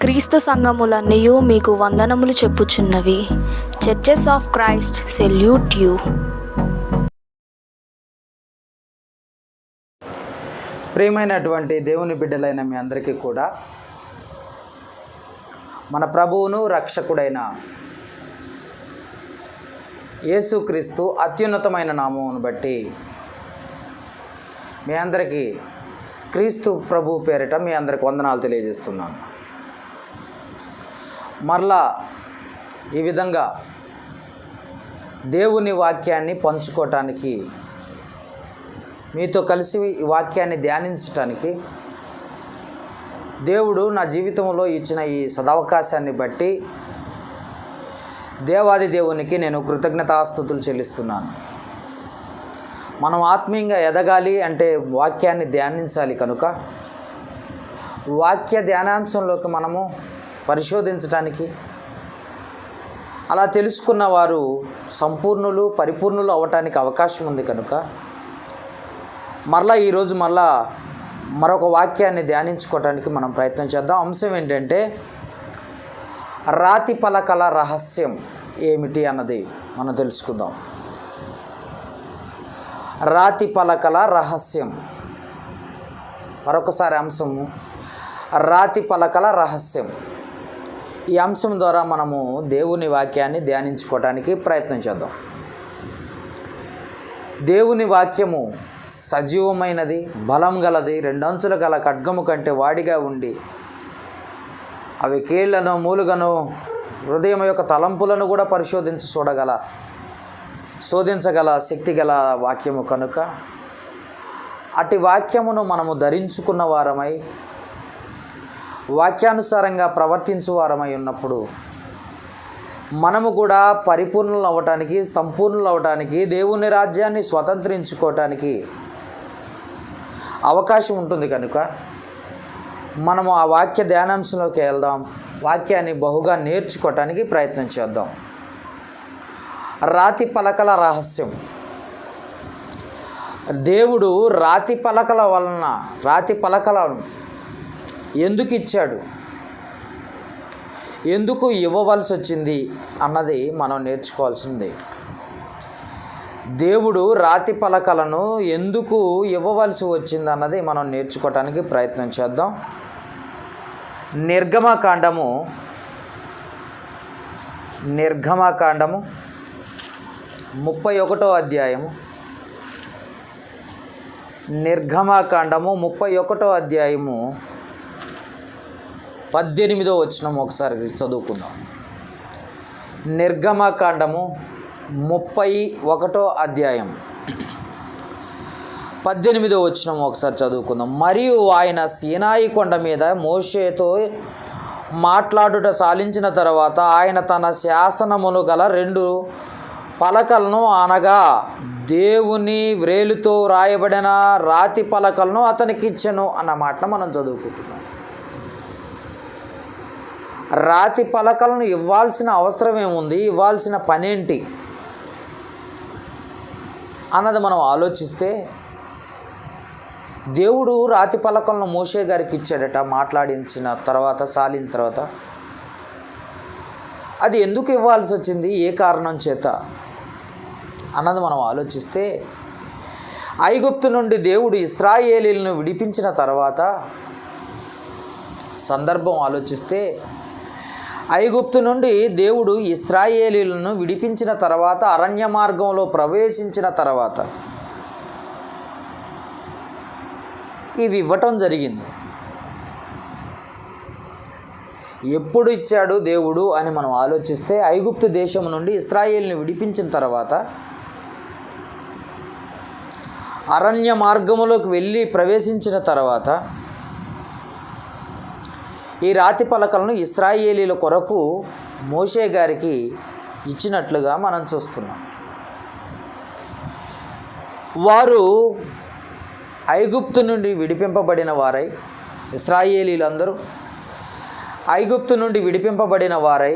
క్రీస్తు సంఘములన్నయు మీకు వందనములు చెప్పుచున్నవి. Churches of Christ salute you. ప్రియమైనటువంటి దేవుని బిడ్డలైన మీ అందరికీ కూడా మన ప్రభువును రక్షకుడైన యేసుక్రీస్తు అత్యున్నతమైన నామమును బట్టి మీ అందరికీ క్రీస్తు ప్రభు పేరిట మీ అందరికి వందనాలు తెలియజేస్తున్నాను. మరలా ఈ విధంగా దేవుని వాక్యాన్ని పంచుకోవటానికి, మీతో కలిసి ఈ వాక్యాన్ని ధ్యానించటానికి దేవుడు నా జీవితంలో ఇచ్చిన ఈ సదవకాశాన్ని బట్టి దేవాది దేవునికి నేను కృతజ్ఞతాస్తుతులు చెల్లిస్తున్నాను. మనం ఆత్మీయంగా ఎదగాలి అంటే వాక్యాన్ని ధ్యానించాలి కనుక వాక్య ధ్యానాంశంలోకి మనము పరిశోధించటానికి, అలా తెలుసుకున్న వారు సంపూర్ణులు పరిపూర్ణులు అవ్వటానికి అవకాశం ఉంది కనుక ఈరోజు మరొక వాక్యాన్ని ధ్యానించుకోవటానికి మనం ప్రయత్నం చేద్దాం. అంశం ఏంటంటే రాతి పలకల రహస్యం ఏమిటి అన్నది మనం తెలుసుకుందాం. రాతి పలకల రహస్యం. మరొకసారి అంశము రాతి పలకల రహస్యం. ఈ అంశం ద్వారా మనము దేవుని వాక్యాన్ని ధ్యానించుకోవటానికి ప్రయత్నం చేద్దాం. దేవుని వాక్యము సజీవమైనది, బలం గలది, రెండంచుల గల ఖడ్గము కంటే వాడిగా ఉండి అవి కీళ్లను మూలుగను హృదయం యొక్క తలంపులను కూడా శోధించగల శక్తి గల వాక్యము కనుక అటు వాక్యమును మనము ధరించుకున్న వారమై వాక్యానుసారంగా ప్రవర్తించు వారమై ఉన్నప్పుడు మనము కూడా పరిపూర్ణులు అవ్వటానికి, సంపూర్ణులు అవ్వటానికి, దేవుని రాజ్యాన్ని స్వతంత్రించుకోవటానికి అవకాశం ఉంటుంది కనుక మనము ఆ వాక్య ధ్యానాంశంలోకి వెళ్దాం. వాక్యాన్ని బహుగా నేర్చుకోవటానికి ప్రయత్నం చేద్దాం. రాతి పలకల రహస్యం. దేవుడు రాతి పలకలను ఎందుకు ఇచ్చాడు, ఎందుకు ఇవ్వవలసి వచ్చింది అన్నది మనం నేర్చుకోవాల్సింది. దేవుడు రాతి పలకలను ఎందుకు ఇవ్వవలసి వచ్చింది అన్నది మనం నేర్చుకోవటానికి ప్రయత్నం చేద్దాం. నిర్గమకాండము 31వ అధ్యాయము. నిర్గమకాండము 31వ అధ్యాయము 18వ వచనం ఒకసారి చదువుకుందాం. నిర్గమకాండము 31వ అధ్యాయం 18వ వచనం ఒకసారి చదువుకుందాం. మరియు ఆయన సీనాయి కొండ మీద మోషేతో మాట్లాడుట సాలించిన తర్వాత ఆయన తన శాసనమును గల 2 పలకలను, అనగా దేవుని వ్రేలుతో వ్రాయబడిన రాతి పలకలను అతనికి ఇచ్చెను అన్న మాటను మనం చదువుకుంటున్నాం. రాతి పలకలను ఇవ్వాల్సిన అవసరం ఏముంది, ఇవ్వాల్సిన పనేంటి అన్నది మనం ఆలోచిస్తే, దేవుడు రాతి పలకలను మోషే గారికి ఇచ్చాడట మాట్లాడించిన తర్వాత, సాలిన తర్వాత. అది ఎందుకు ఇవ్వాల్సి వచ్చింది, ఏ కారణం చేత అన్నది మనం ఆలోచిస్తే, ఐగుప్తు నుండి దేవుడు ఇశ్రాయేలీలను విడిపించిన తర్వాత సందర్భం ఆలోచిస్తే, ఐగుప్తు నుండి దేవుడు ఇశ్రాయేలీలను విడిపించిన తర్వాత, అరణ్య మార్గంలో ప్రవేశించిన తర్వాత ఇవి ఇవ్వటం జరిగింది. ఎప్పుడు ఇచ్చాడు దేవుడు అని మనం ఆలోచిస్తే, ఐగుప్తు దేశం నుండి ఇశ్రాయేలుని విడిపించిన తర్వాత అరణ్య మార్గములోకి వెళ్ళి ప్రవేశించిన తర్వాత ఈ రాతి పలకలను ఇశ్రాయేలీల కొరకు మోషే గారికి ఇచ్చినట్లుగా మనం చూస్తున్నాం. వారు ఐగుప్తు నుండి విడిపింపబడిన వారై, ఇశ్రాయేలీలందరూ ఐగుప్తు నుండి విడిపింపబడిన వారై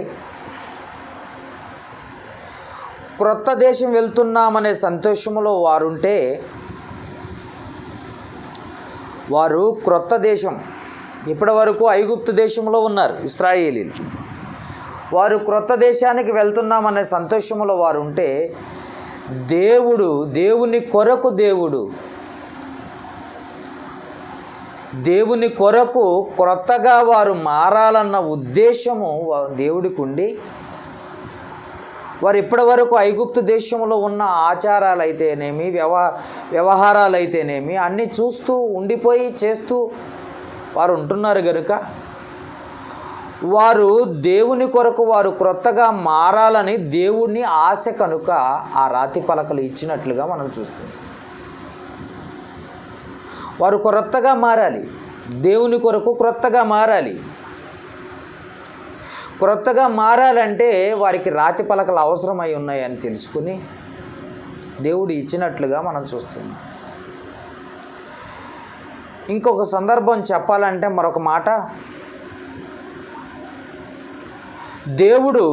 క్రొత్త దేశం వెళ్తున్నామనే సంతోషంలో వారుంటే, వారు క్రొత్త దేశం ఇప్పటి వరకు ఐగుప్తు దేశంలో ఉన్నారు ఇశ్రాయేలీలు. వారు క్రొత్త దేశానికి వెళ్తున్నామనే సంతోషంలో వారు ఉంటే దేవుని కొరకు దేవుని కొరకు క్రొత్తగా వారు మారాలన్న ఉద్దేశము దేవుడికి ఉండి, వారు ఇప్పటి వరకు ఐగుప్తు దేశంలో ఉన్న ఆచారాలు అయితేనేమి, వ్యవహారాలు అయితేనేమి అన్నీ చూస్తూ ఉండిపోయి చేస్తూ వారు ఉంటున్నారు కనుక వారు దేవుని కొరకు వారు క్రొత్తగా మారాలని దేవుని ఆశ కనుక ఆ రాతి పలకలు ఇచ్చినట్లుగా మనం చూస్తున్నాం. వారు క్రొత్తగా మారాలి, దేవుని కొరకు క్రొత్తగా మారాలి. క్రొత్తగా మారాలంటే వారికి రాతి పలకలు అవసరమై ఉన్నాయని తెలుసుకుని దేవుడు ఇచ్చినట్లుగా మనం చూస్తున్నాం. ఇంకొక సందర్భం చెప్పాలంటే మరొక మాట, దేవుడు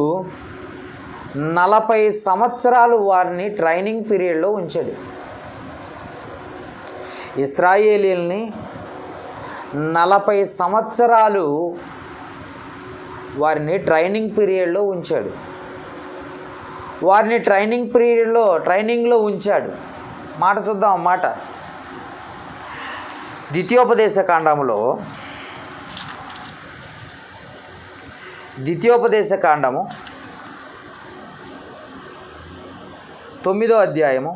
40 సంవత్సరాలు వారిని ట్రైనింగ్ పీరియడ్లో ఉంచాడు. ఇశ్రాయేలీల్ని 40 సంవత్సరాలు వారిని ట్రైనింగ్ పీరియడ్లో ఉంచాడు. వారిని ట్రైనింగ్లో ఉంచాడు. మాట చూద్దాం. మాట ద్వితీయోపదేశ కాండము 9వ అధ్యాయము.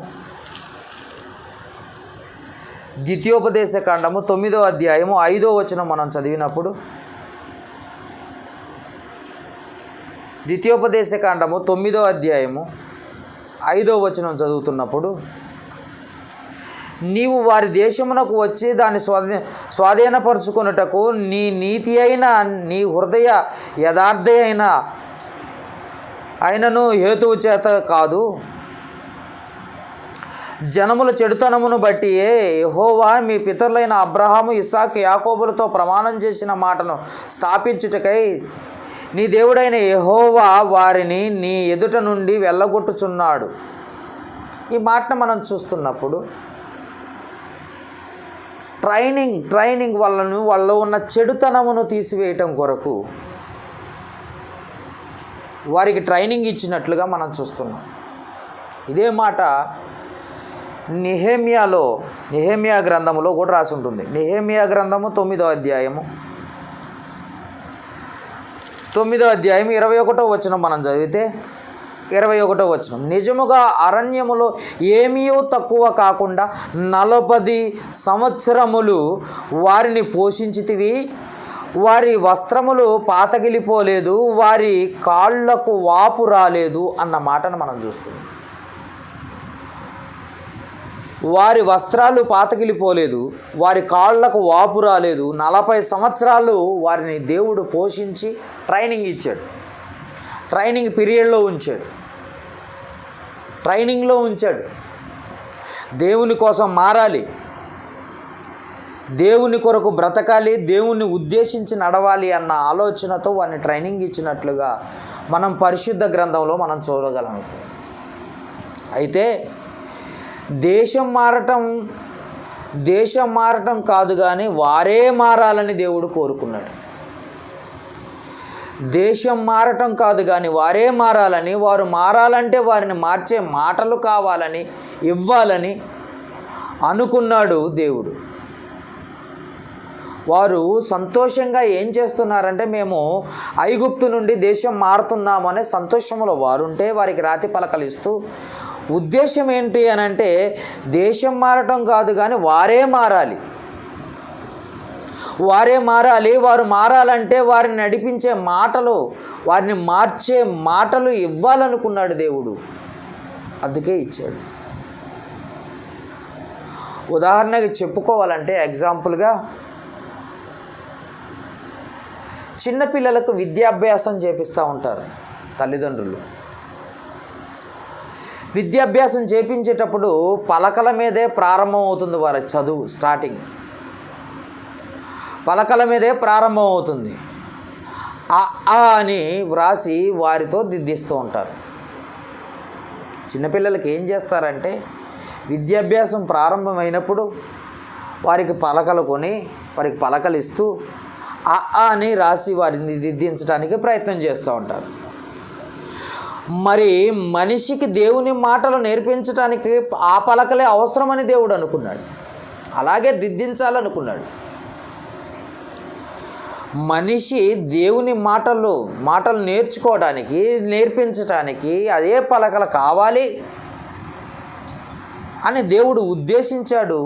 ద్వితీయోపదేశ కాండము 9వ అధ్యాయము 5వ వచనం మనం చదివినప్పుడు, ద్వితీయోపదేశ కాండము 9వ అధ్యాయము 5వ వచనం చదువుతున్నప్పుడు, నీవు వారి దేశమునకు వచ్చి దాన్ని స్వాధీనపరుచుకొనుటకు నీ నీతి అయిన నీ హృదయ యథార్థ అయినను హేతువు చేత కాదు, జనముల చెడుతనమును బట్టి యెహోవా మీ పితరులైన అబ్రహాము, ఇస్సాకు, యాకోబులతో ప్రమాణం చేసిన మాటను స్థాపించుటకై నీ దేవుడైన యెహోవా వారిని నీ ఎదుట నుండి వెళ్ళగొట్టుచున్నాడు. ఈ మాటను మనం చూస్తున్నప్పుడు ట్రైనింగ్ వాళ్ళలో ఉన్న చెడుతనమును తీసివేయటం కొరకు వారికి ట్రైనింగ్ ఇచ్చినట్లుగా మనం చూస్తున్నాం. ఇదే మాట నెహెమ్యా గ్రంథములో కూడా రాసి ఉంటుంది. నెహెమ్యా గ్రంథము 9వ అధ్యాయము 21వ వచనం మనం చదివితే 21వ వచనం, నిజముగా అరణ్యములో ఏమీ తక్కువ కాకుండా 40 సంవత్సరములు వారిని పోషించితివి, వారి వస్త్రములు పాతగిలిపోలేదు, వారి కాళ్లకు వాపు రాలేదు అన్న మాటను మనం చూస్తున్నాం. వారి వస్త్రాలు పాతగిలిపోలేదు, వారి కాళ్లకు వాపు రాలేదు. 40 సంవత్సరాలు వారిని దేవుడు పోషించి ట్రైనింగ్ ఇచ్చాడు. ట్రైనింగ్ పీరియడ్లో ఉంచాడు. దేవుని కోసం మారాలి, దేవుని కొరకు బ్రతకాలి, దేవుని ఉద్దేశించి నడవాలి అన్న ఆలోచనతో వారిని ట్రైనింగ్ ఇచ్చినట్లుగా మనం పరిశుద్ధ గ్రంథంలో మనం చూడగలం. అయితే దేశం మారటం కాదు కానీ వారే మారాలని దేవుడు కోరుకున్నాడు. దేశం మారటం కాదు కానీ వారే మారాలని, వారు మారాలంటే వారిని మార్చే మాటలు కావాలని, ఇవ్వాలని అనుకున్నాడు దేవుడు. వారు సంతోషంగా ఏం చేస్తున్నారంటే, మేము ఐగుప్తు నుండి దేశం మారుతున్నామనే సంతోషంలో వారుంటే వారికి రాతి పలకలు ఇస్తూ, ఉద్దేశం ఏంటి అని అంటే దేశం మారటం కాదు కానీ వారే మారాలి. వారు మారాలంటే వారిని నడిపించే మాటలు, వారిని మార్చే మాటలు ఇవ్వాలనుకున్నాడు దేవుడు. అందుకే ఇచ్చాడు. ఉదాహరణకి చెప్పుకోవాలంటే ఎగ్జాంపుల్గా చిన్నపిల్లలకు విద్యాభ్యాసం చేపిస్తూ ఉంటారు తల్లిదండ్రులు. విద్యాభ్యాసం చేపించేటప్పుడు పలకల మీదే ప్రారంభం అవుతుంది వారి చదువు. స్టార్టింగ్ పలకల మీదే ప్రారంభం అవుతుంది. అని వ్రాసి వారితో దిద్దిస్తూ ఉంటారు. చిన్నపిల్లలకి ఏం చేస్తారంటే విద్యాభ్యాసం ప్రారంభమైనప్పుడు వారికి పలకలు కొని వారికి పలకలు ఇస్తూ అని రాసి వారిని దిద్దించడానికి ప్రయత్నం చేస్తూ ఉంటారు. మరి మనిషికి దేవుని మాటలు నేర్పించడానికి ఆ పలకలే అవసరమని దేవుడు అనుకున్నాడు, అలాగే దిద్దించాలనుకున్నాడు. మనిషి దేవుని మాటలు నేర్చుకోవడానికి నేర్పించడానికి అదే పలకలు కావాలి అని దేవుడు ఉద్దేశించాడు.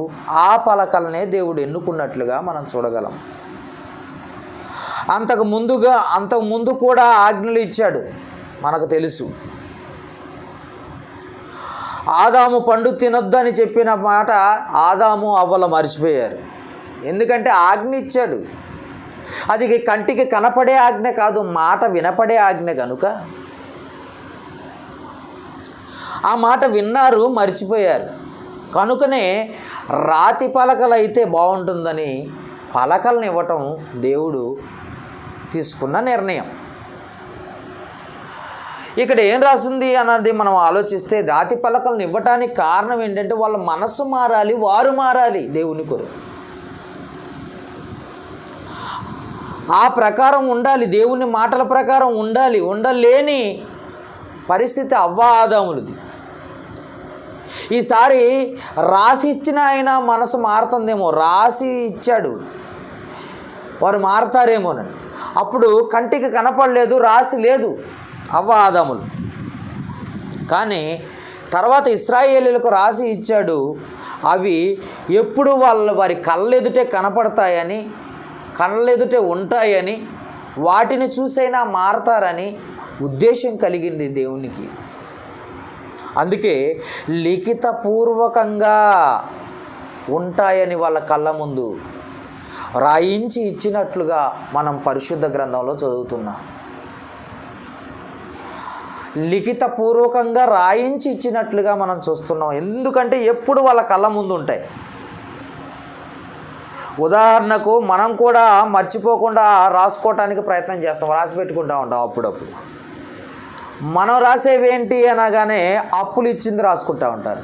ఆ పలకలనే దేవుడు ఎన్నుకున్నట్లుగా మనం చూడగలం. అంతకుముందు కూడా ఆజ్ఞలు ఇచ్చాడు, మనకు తెలుసు. ఆదాము పండు తినొద్దని చెప్పిన మాట ఆదాము అవ్వల మర్చిపోయారు. ఎందుకంటే ఆజ్ఞ ఇచ్చాడు. అది కంటికి కనపడే ఆజ్ఞ కాదు, మాట వినపడే ఆజ్ఞ కనుక ఆ మాట విన్నారు, మర్చిపోయారు. కనుకనే రాతి పలకలు అయితే బాగుంటుందని పలకలను ఇవ్వటం దేవుడు తీసుకున్న నిర్ణయం. ఇక్కడ ఏం రాసింది అన్నది మనం ఆలోచిస్తే, రాతి పలకలను ఇవ్వటానికి కారణం ఏంటంటే వాళ్ళ మనస్సు మారాలి, వారు మారాలి దేవుని కొరకు. ఆ ప్రకారం ఉండాలి, దేవుని మాటల ప్రకారం ఉండాలి. ఉండలేని పరిస్థితి అవ్వ ఆదాములది. ఈసారి రాసి ఇచ్చిన ఆయన మనసు మారుతుందేమో, రాసి ఇచ్చాడు వారు మారతారేమోనని. అప్పుడు కంటికి కనపడలేదు, రాసి లేదు అవ్వ ఆదాములు. కానీ తర్వాత ఇశ్రాయేలీయులకు రాసి ఇచ్చాడు. అవి ఎప్పుడు వారి కళ్ళెదుటే కనపడతాయని, కళ్ళెదుటే ఉంటాయని, వాటిని చూసైనా మారతారని ఉద్దేశం కలిగింది దేవునికి. అందుకే లిఖితపూర్వకంగా ఉంటాయని వాళ్ళ కళ్ళ ముందు రాయించి ఇచ్చినట్లుగా మనం పరిశుద్ధ గ్రంథంలో చదువుతున్నాం. లిఖితపూర్వకంగా రాయించి ఇచ్చినట్లుగా మనం చూస్తున్నాం. ఎందుకంటే ఎప్పుడు వాళ్ళ కళ్ళ ముందు ఉంటాయి. ఉదాహరణకు మనం కూడా మర్చిపోకుండా రాసుకోవటానికి ప్రయత్నం చేస్తాం, రాసి పెట్టుకుంటూ ఉంటాం. అప్పుడప్పుడు మనం రాసేవేంటి అనగానే అప్పులు ఇచ్చింది రాసుకుంటూ ఉంటారు.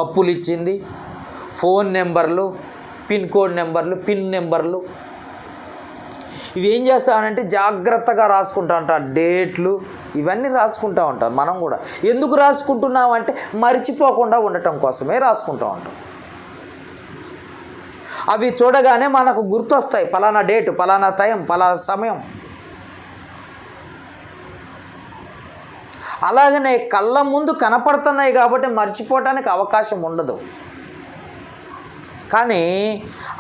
అప్పులు ఇచ్చింది, ఫోన్ నెంబర్లు, పిన్ కోడ్ నెంబర్లు, పిన్ నెంబర్లు, ఇవి ఏం చేస్తామనంటే జాగ్రత్తగా రాసుకుంటూ ఉంటారు. డేట్లు ఇవన్నీ రాసుకుంటూ ఉంటారు. మనం కూడా ఎందుకు రాసుకుంటున్నామంటే మర్చిపోకుండా ఉండటం కోసమే రాసుకుంటూ ఉంటాం. అవి చూడగానే మనకు గుర్తొస్తాయి, పలానా డేటు, పలానా టైం, పలానా సమయం. అలాగనే కళ్ళ ముందు కనపడుతున్నాయి కాబట్టి మర్చిపోవటానికి అవకాశం ఉండదు. కానీ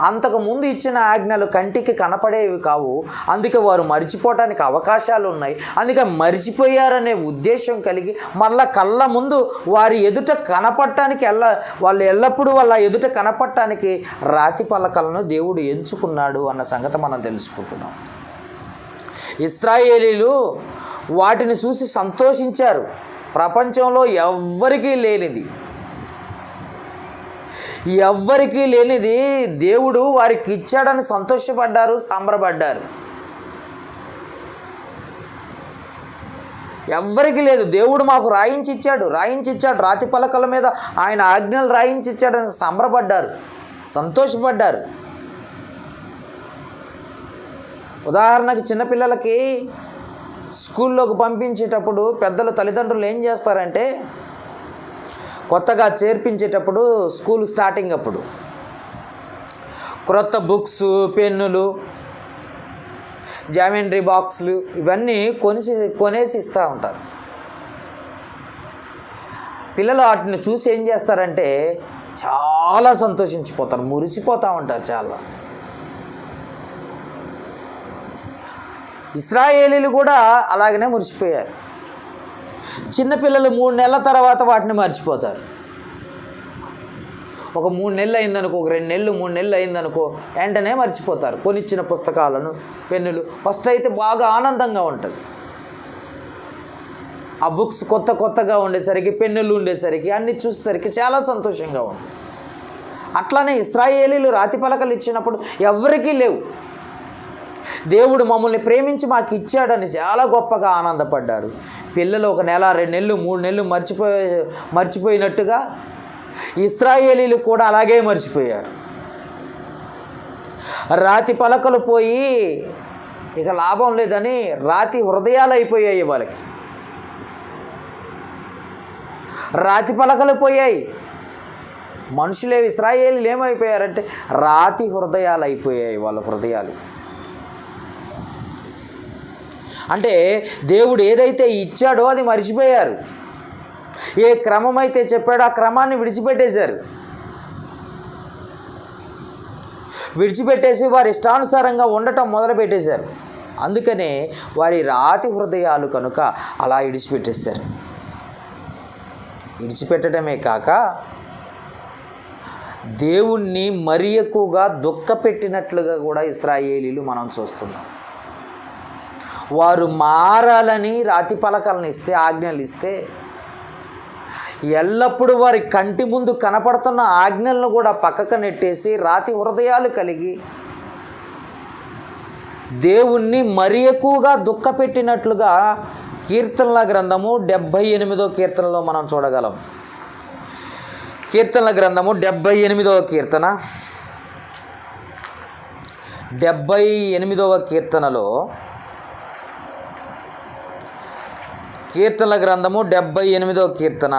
అంతకుముందు ఇచ్చిన ఆజ్ఞలు కంటికి కనపడేవి కావు. అందుకే వారు మర్చిపోవటానికి అవకాశాలు ఉన్నాయి. అందుకే మర్చిపోయారనే ఉద్దేశం కలిగి మళ్ళా కళ్ళ ముందు వారి ఎదుట కనపడటానికి వాళ్ళు ఎల్లప్పుడూ వాళ్ళ ఎదుట కనపడటానికి రాతి పలకలను దేవుడు ఎంచుకున్నాడు అన్న సంగతి మనం తెలుసుకుంటున్నాం. ఇశ్రాయేలీలు వాటిని చూసి సంతోషించారు. ప్రపంచంలో ఎవ్వరికీ లేనిది దేవుడు వారికి ఇచ్చాడని సంతోషపడ్డారు, సంబరపడ్డారు. ఎవ్వరికి లేదు, దేవుడు మాకు రాయించి ఇచ్చాడు, రాతి పలకల మీద ఆయన ఆజ్ఞలు రాయించి ఇచ్చాడని సంబరపడ్డారు, సంతోషపడ్డారు. ఉదాహరణకు చిన్నపిల్లలకి స్కూల్లోకి పంపించేటప్పుడు పెద్దలు తల్లిదండ్రులు ఏం చేస్తారంటే, కొత్తగా చేర్పించేటప్పుడు స్కూల్ స్టార్టింగ్ అప్పుడు క్రొత్త బుక్స్, పెన్నులు, జామెంట్రీ బాక్సులు ఇవన్నీ కొనేసి ఇస్తూ ఉంటారు. పిల్లలు వాటిని చూసి ఏం చేస్తారంటే చాలా సంతోషించిపోతారు, మురిసిపోతూ ఉంటారు చాలా. ఇశ్రాయేలీలు కూడా అలాగనే మురిసిపోయారు. చిన్నపిల్లలు 3 నెలల తర్వాత వాటిని మర్చిపోతారు. ఒక 3 నెలలు అయిందనుకో, ఒక 2 నెలలు 3 నెలలు అయిందనుకో, వెంటనే మర్చిపోతారు కొనిచ్చిన పుస్తకాలను, పెన్నులు. ఫస్ట్ అయితే బాగా ఆనందంగా ఉంటుంది. ఆ బుక్స్ కొత్తగా ఉండేసరికి, పెన్నులు ఉండేసరికి, అన్నీ చూసేసరికి చాలా సంతోషంగా ఉంది. అట్లానే ఇశ్రాయేలీలు రాతి పలకలు ఇచ్చినప్పుడు ఎవరికీ లేవు. దేవుడు మమ్మల్ని ప్రేమించి మాకు ఇచ్చాడని చాలా గొప్పగా ఆనందపడ్డారు. పిల్లలు 1 నెల, 2 నెలలు, 3 నెలలు మర్చిపోయినట్టుగా ఇశ్రాయేలీలు కూడా అలాగే మర్చిపోయారు. రాతి పలకలు పోయి ఇక లాభం లేదని రాతి హృదయాలు అయిపోయాయి వాళ్ళకి. రాతి పలకలు పోయాయి. మనుషులే ఇశ్రాయేలీలు ఏమైపోయారంటే రాతి హృదయాలు అయిపోయాయి వాళ్ళ హృదయాలు. అంటే దేవుడు ఏదైతే ఇచ్చాడో అది మర్చిపోయారు. ఏ క్రమం అయితే చెప్పాడో ఆ క్రమాన్ని విడిచిపెట్టేశారు. విడిచిపెట్టేసి వారి ఇష్టానుసారంగా ఉండటం మొదలుపెట్టేశారు. అందుకనే వారి రాతి హృదయాలు కనుక అలా విడిచిపెట్టేశారు. విడిచిపెట్టడమే కాక దేవుణ్ణి మరీ ఎక్కువగా దుఃఖపెట్టినట్లుగా కూడా ఇశ్రాయేలీలు మనం చూస్తున్నాం. వారు మారాలని రాతి పలకలను ఇస్తే, ఆజ్ఞలు ఇస్తే, ఎల్లప్పుడూ వారి కంటి ముందు కనపడుతున్న ఆజ్ఞలను కూడా పక్కకు నెట్టేసి రాతి హృదయాలు కలిగి దేవుణ్ణి మరీ ఎక్కువగా దుఃఖపెట్టినట్లుగా కీర్తనల గ్రంథము 78వ కీర్తనలో మనం చూడగలం. కీర్తనల గ్రంథము 78వ కీర్తన, 78వ కీర్తనలో, కీర్తనల గ్రంథము 78వ కీర్తన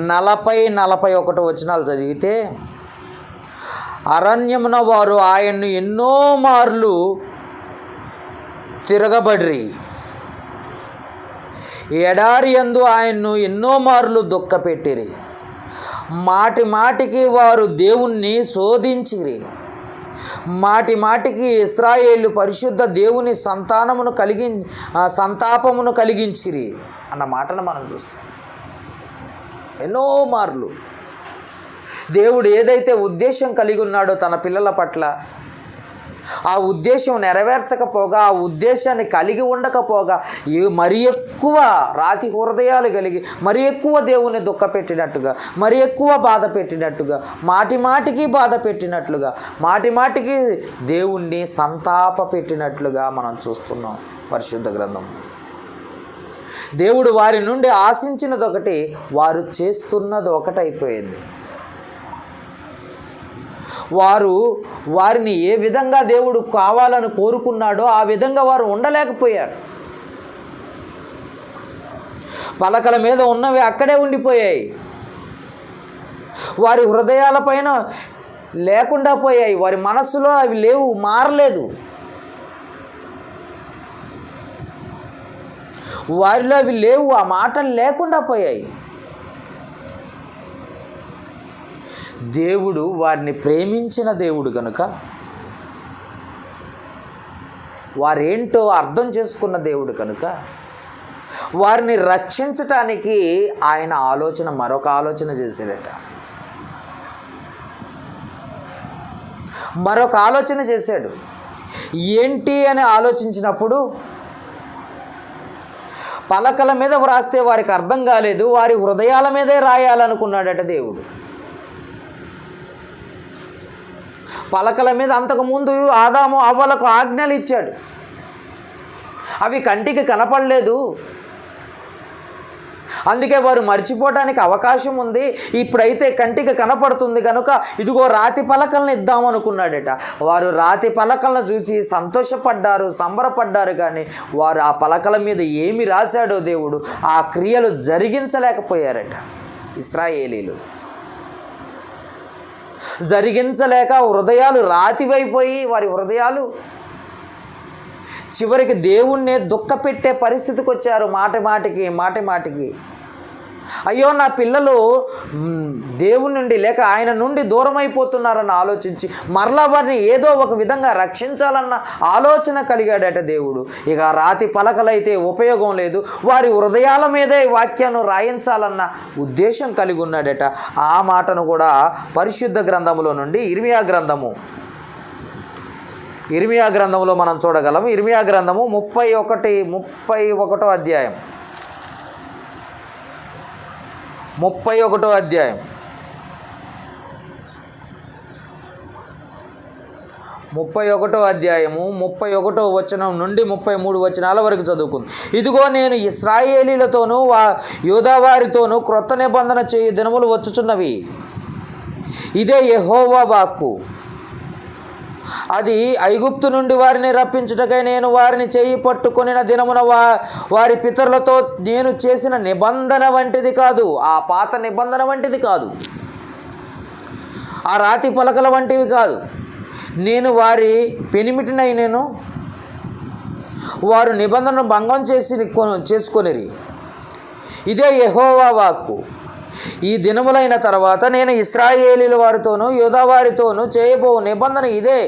40-41 వచనాలు చదివితే, అరణ్యమున వారు ఆయన్ను ఎన్నో మార్లు తిరగబడిరి, ఎడారి యందు ఆయన్ను ఎన్నో మార్లు దుఃఖపెట్టిరి, మాటి మాటికి వారు దేవుణ్ణి శోధించిరి, మాటి మాటికి ఇశ్రాయేలు పరిశుద్ధ దేవుని సంతాపమును కలిగించిరి అన్న మాటను మనం చూస్తాం. ఎన్నో మార్లు దేవుడు ఏదైతే ఉద్దేశం కలిగి ఉన్నాడో తన పిల్లల పట్ల, ఆ ఉద్దేశం నెరవేర్చకపోగా, ఆ ఉద్దేశాన్ని కలిగి ఉండకపోగా మరీ ఎక్కువ రాతి హృదయాలు కలిగి మరీ ఎక్కువ దేవుని దుఃఖపెట్టినట్టుగా, మరీ ఎక్కువ బాధ పెట్టినట్టుగా, మాటి మాటికి బాధ పెట్టినట్లుగా, మాటి మాటికి దేవుణ్ణి సంతాప పెట్టినట్లుగా మనం చూస్తున్నాం పరిశుద్ధ గ్రంథం. దేవుడు వారి నుండి ఆశించినది ఒకటి, వారు చేస్తున్నది ఒకటైపోయింది. వారిని ఏ విధంగా దేవుడు కావాలని కోరుకున్నాడో ఆ విధంగా వారు ఉండలేకపోయారు. పలకల మీద ఉన్నవి అక్కడే ఉండిపోయాయి. వారి హృదయాలపైన లేకుండా పోయాయి. వారి మనస్సులో అవి లేవు, మారలేదు. వారిలో అవి లేవు, ఆ మాటలు లేకుండా పోయాయి. దేవుడు వారిని ప్రేమించిన దేవుడు కనుక, వారేంటో అర్థం చేసుకున్న దేవుడు కనుక, వారిని రక్షించటానికి ఆయన మరొక ఆలోచన చేశాడట. మరొక ఆలోచన చేశాడు. ఏంటి అని ఆలోచించినప్పుడు, పలకల మీద వ్రాస్తే వారికి అర్థం కాలేదు, వారి హృదయాల మీదే రాయాలనుకున్నాడట దేవుడు. పలకల మీద అంతకుముందు ఆదాము అవ్వలకు ఆజ్ఞలు ఇచ్చాడు. అవి కంటికి కనపడలేదు. అందుకే వారు మర్చిపోవడానికి అవకాశం ఉంది. ఇప్పుడైతే కంటికి కనపడుతుంది కనుక ఇదిగో రాతి పలకలను ఇద్దామనుకున్నాడట. వారు రాతి పలకలను చూసి సంతోషపడ్డారు, సంబరపడ్డారు. కానీ వారు ఆ పలకల మీద ఏమి రాశాడో దేవుడు ఆ క్రియలు జరిగించలేకపోయారట. ఇశ్రాయేలీలు జరిగించలేక హృదయాలు రాతివైపోయి, వారి హృదయాలు చివరికి దేవుణ్ణే దుఃఖపెట్టే పరిస్థితికి వచ్చారు. మాటి మాటికి అయ్యో నా పిల్లలు దేవుని నుండి లేక ఆయన నుండి దూరం అయిపోతున్నారని ఆలోచించి మరలా వారిని ఏదో ఒక విధంగా రక్షించాలన్న ఆలోచన కలిగాడట దేవుడు. ఇక రాతి పలకలైతే ఉపయోగం లేదు, వారి హృదయాల మీదే వాక్యాన్ని రాయించాలన్న ఉద్దేశం కలిగి ఉన్నాడట. ఆ మాటను కూడా పరిశుద్ధ గ్రంథములో నుండి ఇర్మియా గ్రంథంలో మనం చూడగలం. ఇర్మియా గ్రంథము 31వ అధ్యాయం, 31వ అధ్యాయం 31వ అధ్యాయము 31వ వచనం నుండి 33 వచనాల వరకు చదువుకుంది. ఇదిగో నేను ఇశ్రాయేలీలతోనూ యూదా వారితోనూ క్రొత్త నిబంధన చేయు దినములు వచ్చుచున్నవి. ఇదే యెహోవా వాక్కు. అది ఐగుప్తు నుండి వారిని రప్పించుటకై నేను వారిని చేయి పట్టుకొనిన దినమున వారి పితరులతో నేను చేసిన నిబంధన వంటిది కాదు. ఆ పాత నిబంధన వంటిది కాదు, ఆ రాతి పలకల వంటివి కాదు. నేను వారి పెనిమిటినైనను వారు నిబంధనను భంగం చేసుకొనిరి. ఇదే యెహోవా వాక్కు. ఈ దినములైన తర్వాత నేను ఇశ్రాయేలీల వారితోనూ యూదా వారితోనూ చేయబో నిబంధన ఇదే.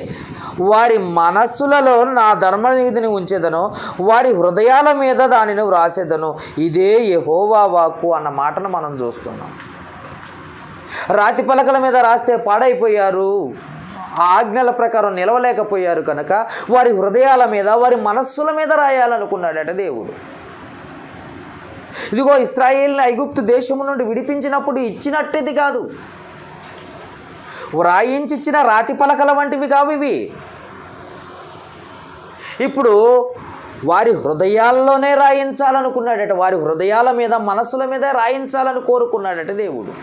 వారి మనస్సులలో నా ధర్మనీతిని ఉంచెదను, వారి హృదయాల మీద దానిని వ్రాసేదను. ఇదే యెహోవా వాక్కు అన్న మాటను మనం చూస్తున్నాం. రాతి పలకల మీద రాస్తే పాడైపోయారు, ఆ ఆజ్ఞల ప్రకారం నిలవలేకపోయారు కనుక వారి హృదయాల మీద, వారి మనస్సుల మీద రాయాలనుకున్నాడట దేవుడు. ఇదిగో ఇశ్రాయేలుని ఐగుప్తు దేశము నుండి విడిపించినప్పుడు ఇచ్చినట్టుది కాదు, వ్రాయించి ఇచ్చిన రాతి పలకల వంటివి కావు ఇవి. ఇప్పుడు వారి హృదయాల్లోనే రాయించాలనుకున్నాడట, వారి హృదయాల మీద, మనస్సుల మీద రాయించాలని కోరుకున్నాడట దేవుడు.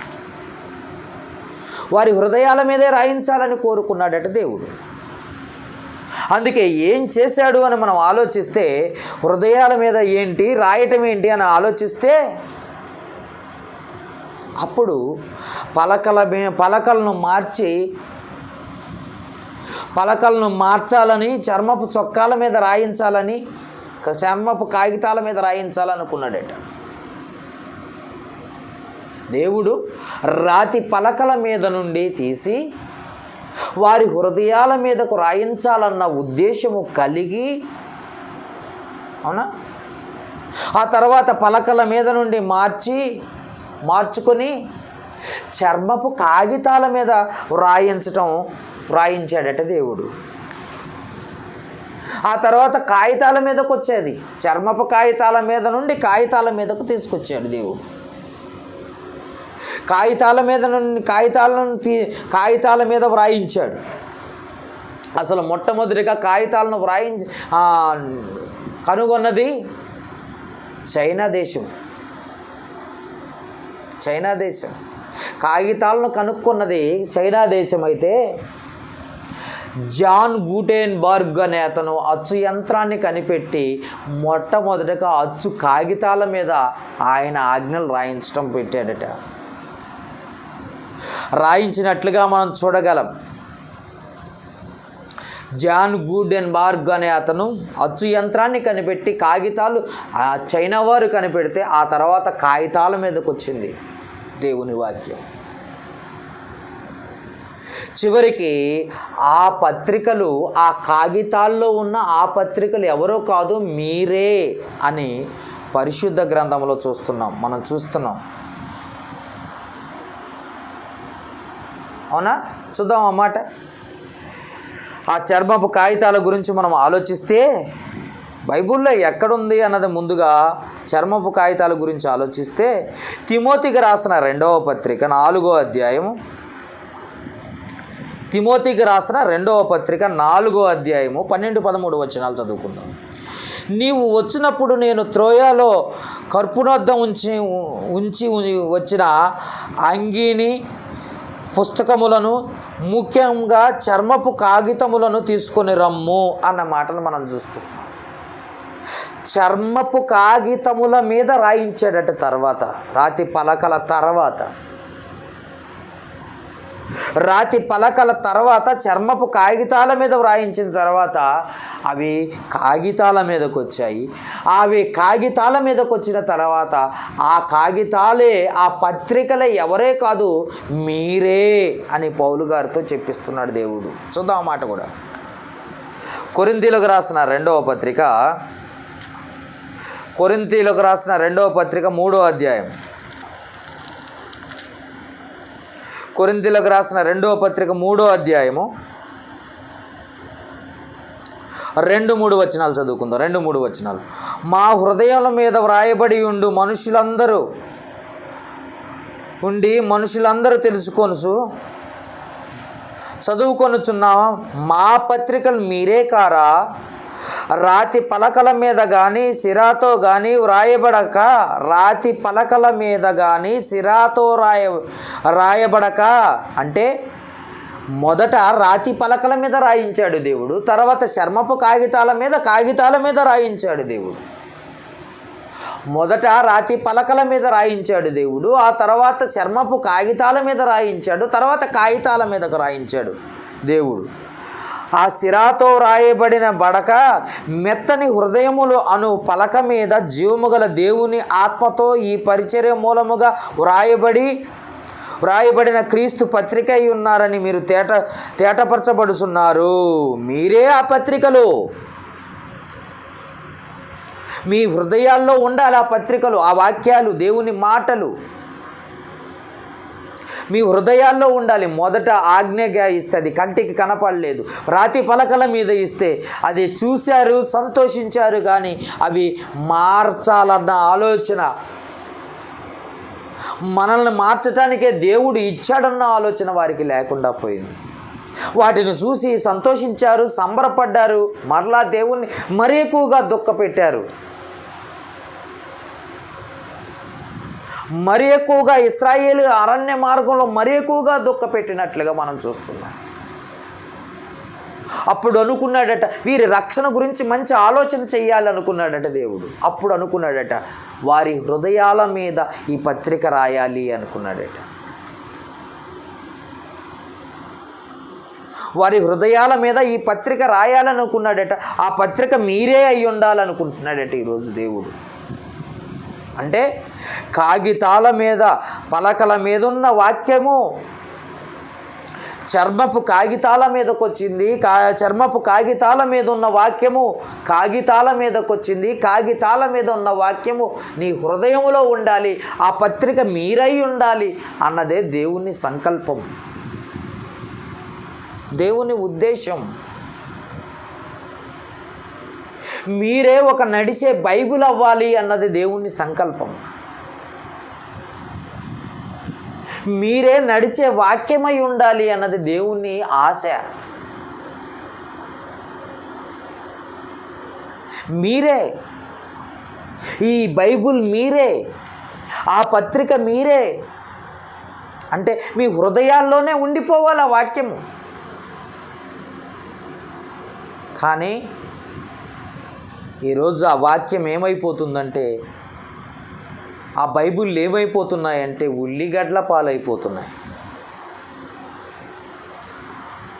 వారి హృదయాల మీదే రాయించాలని కోరుకున్నాడట దేవుడు. అందుకే ఏం చేశాడు అని మనం ఆలోచిస్తే, హృదయాల మీద ఏంటి, రాయటం ఏంటి అని ఆలోచిస్తే, అప్పుడు పలకలను మార్చాలని, చర్మపు చొక్కాల మీద రాయించాలని, చర్మపు కాగితాల మీద రాయించాలనుకున్నాడట దేవుడు. రాతి పలకల మీద నుండి తీసి వారి హృదయాల మీదకు రాయించాలన్న ఉద్దేశము కలిగి, అవునా, ఆ తర్వాత పలకల మీద నుండి మార్చుకొని చర్మపు కాగితాల మీద రాయించాడట దేవుడు. ఆ తర్వాత కాగితాల మీదకు వచ్చేది, చర్మపు కాగితాల మీద నుండి కాగితాల మీదకు తీసుకొచ్చాడు దేవుడు. కాగితాల మీద వ్రాయించాడు. అసలు మొట్టమొదటిగా కాగితాలను కనుగొన్నది చైనా దేశం. కాగితాలను కనుక్కున్నది చైనా దేశం అయితే, జాన్ గూటెన్బర్గ్ అనే అతను అచ్చు యంత్రాన్ని కనిపెట్టి మొట్టమొదటిగా అచ్చు కాగితాల మీద ఆయన ఆజ్ఞలు రాయించడం పెట్టాడట. రాయించినట్లుగా మనం చూడగలం. జాన్ గూటెన్బర్గ్ అనే అతను అచ్చు యంత్రాన్ని కనిపెట్టి కాగితాలు చైనా వారు కనిపెడితే ఆ తర్వాత కాగితాల మీదకి వచ్చింది దేవుని వాక్యం. చివరికి ఆ పత్రికలు, ఆ కాగితాల్లో ఉన్న ఆ పత్రికలు ఎవరో కాదు మీరే అని పరిశుద్ధ గ్రంథంలో మనం చూస్తున్నాం. అవునా? చూద్దాం అన్నమాట. ఆ చర్మపు కాగితాల గురించి మనం ఆలోచిస్తే బైబిల్లో ఎక్కడుంది అన్నది ముందుగా చర్మపు కాగితాల గురించి ఆలోచిస్తే, తిమోతికి రాసిన 2వ పత్రిక 4వ అధ్యాయము, తిమోతికి రాసిన 2వ పత్రిక 4వ అధ్యాయము 12-13 వచనాలు చదువుకుందాం. నీవు వచ్చినప్పుడు నేను త్రోయలో కర్పునొద్ద ఉంచి వచ్చిన అంగీని, పుస్తకములను, ముఖ్యంగా చర్మపు కాగితములను తీసుకొని రమ్ము అన్న మాటను మనం చూస్తాం. చర్మపు కాగితముల మీద రాయించాడట. తర్వాత రాతి పలకల తర్వాత చర్మపు కాగితాల మీద వ్రాయించిన తర్వాత అవి కాగితాల మీదకి వచ్చాయి. అవి కాగితాల మీదకి వచ్చిన తర్వాత ఆ కాగితాలే, ఆ పత్రికలే ఎవరే కాదు మీరే అని పౌలు గారితో చెప్పిస్తున్నాడు దేవుడు. చూద్దాం ఆ మాట కూడా. కొరింథీయులకు రాసిన 2వ పత్రిక 3వ అధ్యాయం. కొరింథీయులకు రాసిన 2వ పత్రిక 3వ అధ్యాయము 2-3 వచనాలు చదువుకుందాం. 2-3 వచనాలు. మా హృదయాల మీద వ్రాయబడి మనుషులందరూ చదువుకొనుచున్నా మా పత్రికలు మీరే కారా? రాతి పలకల మీద కానీ సిరాతో కానీ వ్రాయబడక రాతి పలకల మీద కానీ సిరాతో రాయబడక అంటే మొదట రాతి పలకల మీద రాయించాడు దేవుడు, తర్వాత చర్మపు కాగితాల మీద రాయించాడు దేవుడు. మొదట రాతి పలకల మీద రాయించాడు దేవుడు, ఆ తర్వాత చర్మపు కాగితాల మీద రాయించాడు, తర్వాత కాగితాల మీదకు రాయించాడు దేవుడు. ఆ సిరాతో రాయబడిన బడక మెత్తని హృదయములు అను పలక మీద జీవముగల దేవుని ఆత్మతో ఈ పరిచర్య మూలముగా వ్రాయబడిన క్రీస్తు పత్రిక అయి ఉన్నారని మీరు తేటపరచబడుతున్నారు. మీరే ఆ పత్రికలు. మీ హృదయాల్లో ఉండాలి ఆ పత్రికలు, ఆ వాక్యాలు, దేవుని మాటలు మీ హృదయాల్లో ఉండాలి. మొదట ఆజ్ఞగా ఇస్తే అది కంటికి కనపడలేదు, రాతి పలకల మీద ఇస్తే అది చూశారు, సంతోషించారు, కానీ అవి మార్చాలన్న ఆలోచన, మనల్ని మార్చటానికే దేవుడు ఇచ్చాడన్న ఆలోచన వారికి లేకుండా పోయింది. వాటిని చూసి సంతోషించారు, సంబరపడ్డారు, మరలా దేవుణ్ణి మరీ ఎక్కువగా దుఃఖపెట్టారు. మరీ ఎక్కువగా ఇశ్రాయేలు అరణ్య మార్గంలో మరీ ఎక్కువగా దుఃఖపెట్టినట్లుగా మనం చూస్తున్నాం. అప్పుడు అనుకున్నాడట, వీరి రక్షణ గురించి మంచి ఆలోచన చెయ్యాలనుకున్నాడట దేవుడు. అప్పుడు అనుకున్నాడట, వారి హృదయాల మీద ఈ పత్రిక రాయాలి అనుకున్నాడట. వారి హృదయాల మీద ఈ పత్రిక రాయాలనుకున్నాడట. ఆ పత్రిక మీరే అయి ఉండాలనుకుంటున్నాడట ఈరోజు దేవుడు. అంటే కాగితాల మీద పలకల మీద ఉన్న వాక్యము చర్మపు కాగితాల మీదకి వచ్చింది, చర్మపు కాగితాల మీద ఉన్న వాక్యము కాగితాల మీదకి వచ్చింది, కాగితాల మీద ఉన్న వాక్యము నీ హృదయంలో ఉండాలి, ఆ పత్రిక మీరై ఉండాలి అన్నదే దేవుని సంకల్పం, దేవుని ఉద్దేశం. మీరే ఒక నడిచే బైబిల్ అవ్వాలి అన్నది దేవుని సంకల్పం. మీరే నడిచే వాక్యమై ఉండాలి అన్నది దేవుని ఆశ. మీరే ఈ బైబిల్, మీరే ఆ పత్రిక, మీరే అంటే మీ హృదయాల్లోనే ఉండిపోవాలి ఆ వాక్యము. కానీ ఈరోజు ఆ వాక్యం ఏమైపోతుందంటే, ఆ బైబిల్ ఏమైపోతున్నాయంటే ఉల్లిగడ్ల పాలైపోతున్నాయి,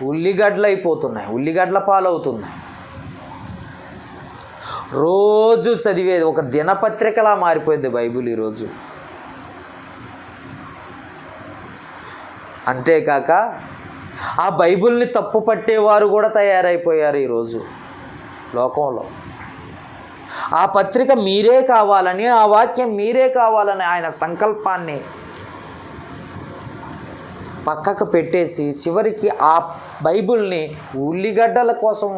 ఉల్లిగడ్ల పాలవుతున్నాయి. రోజు చదివేది ఒక దినపత్రికలా మారిపోయింది బైబిల్ ఈరోజు. అంతేకాక ఆ బైబిల్ని తప్పు పట్టేవారు కూడా తయారైపోయారు ఈరోజు లోకంలో. ఆ పత్రిక మీరే కావాలని, ఆ వాక్యం మీరే కావాలని ఆయన సంకల్పాన్ని పక్కకు పెట్టేసి చివరికి ఆ బైబిల్ని ఉల్లిగడ్డల కోసం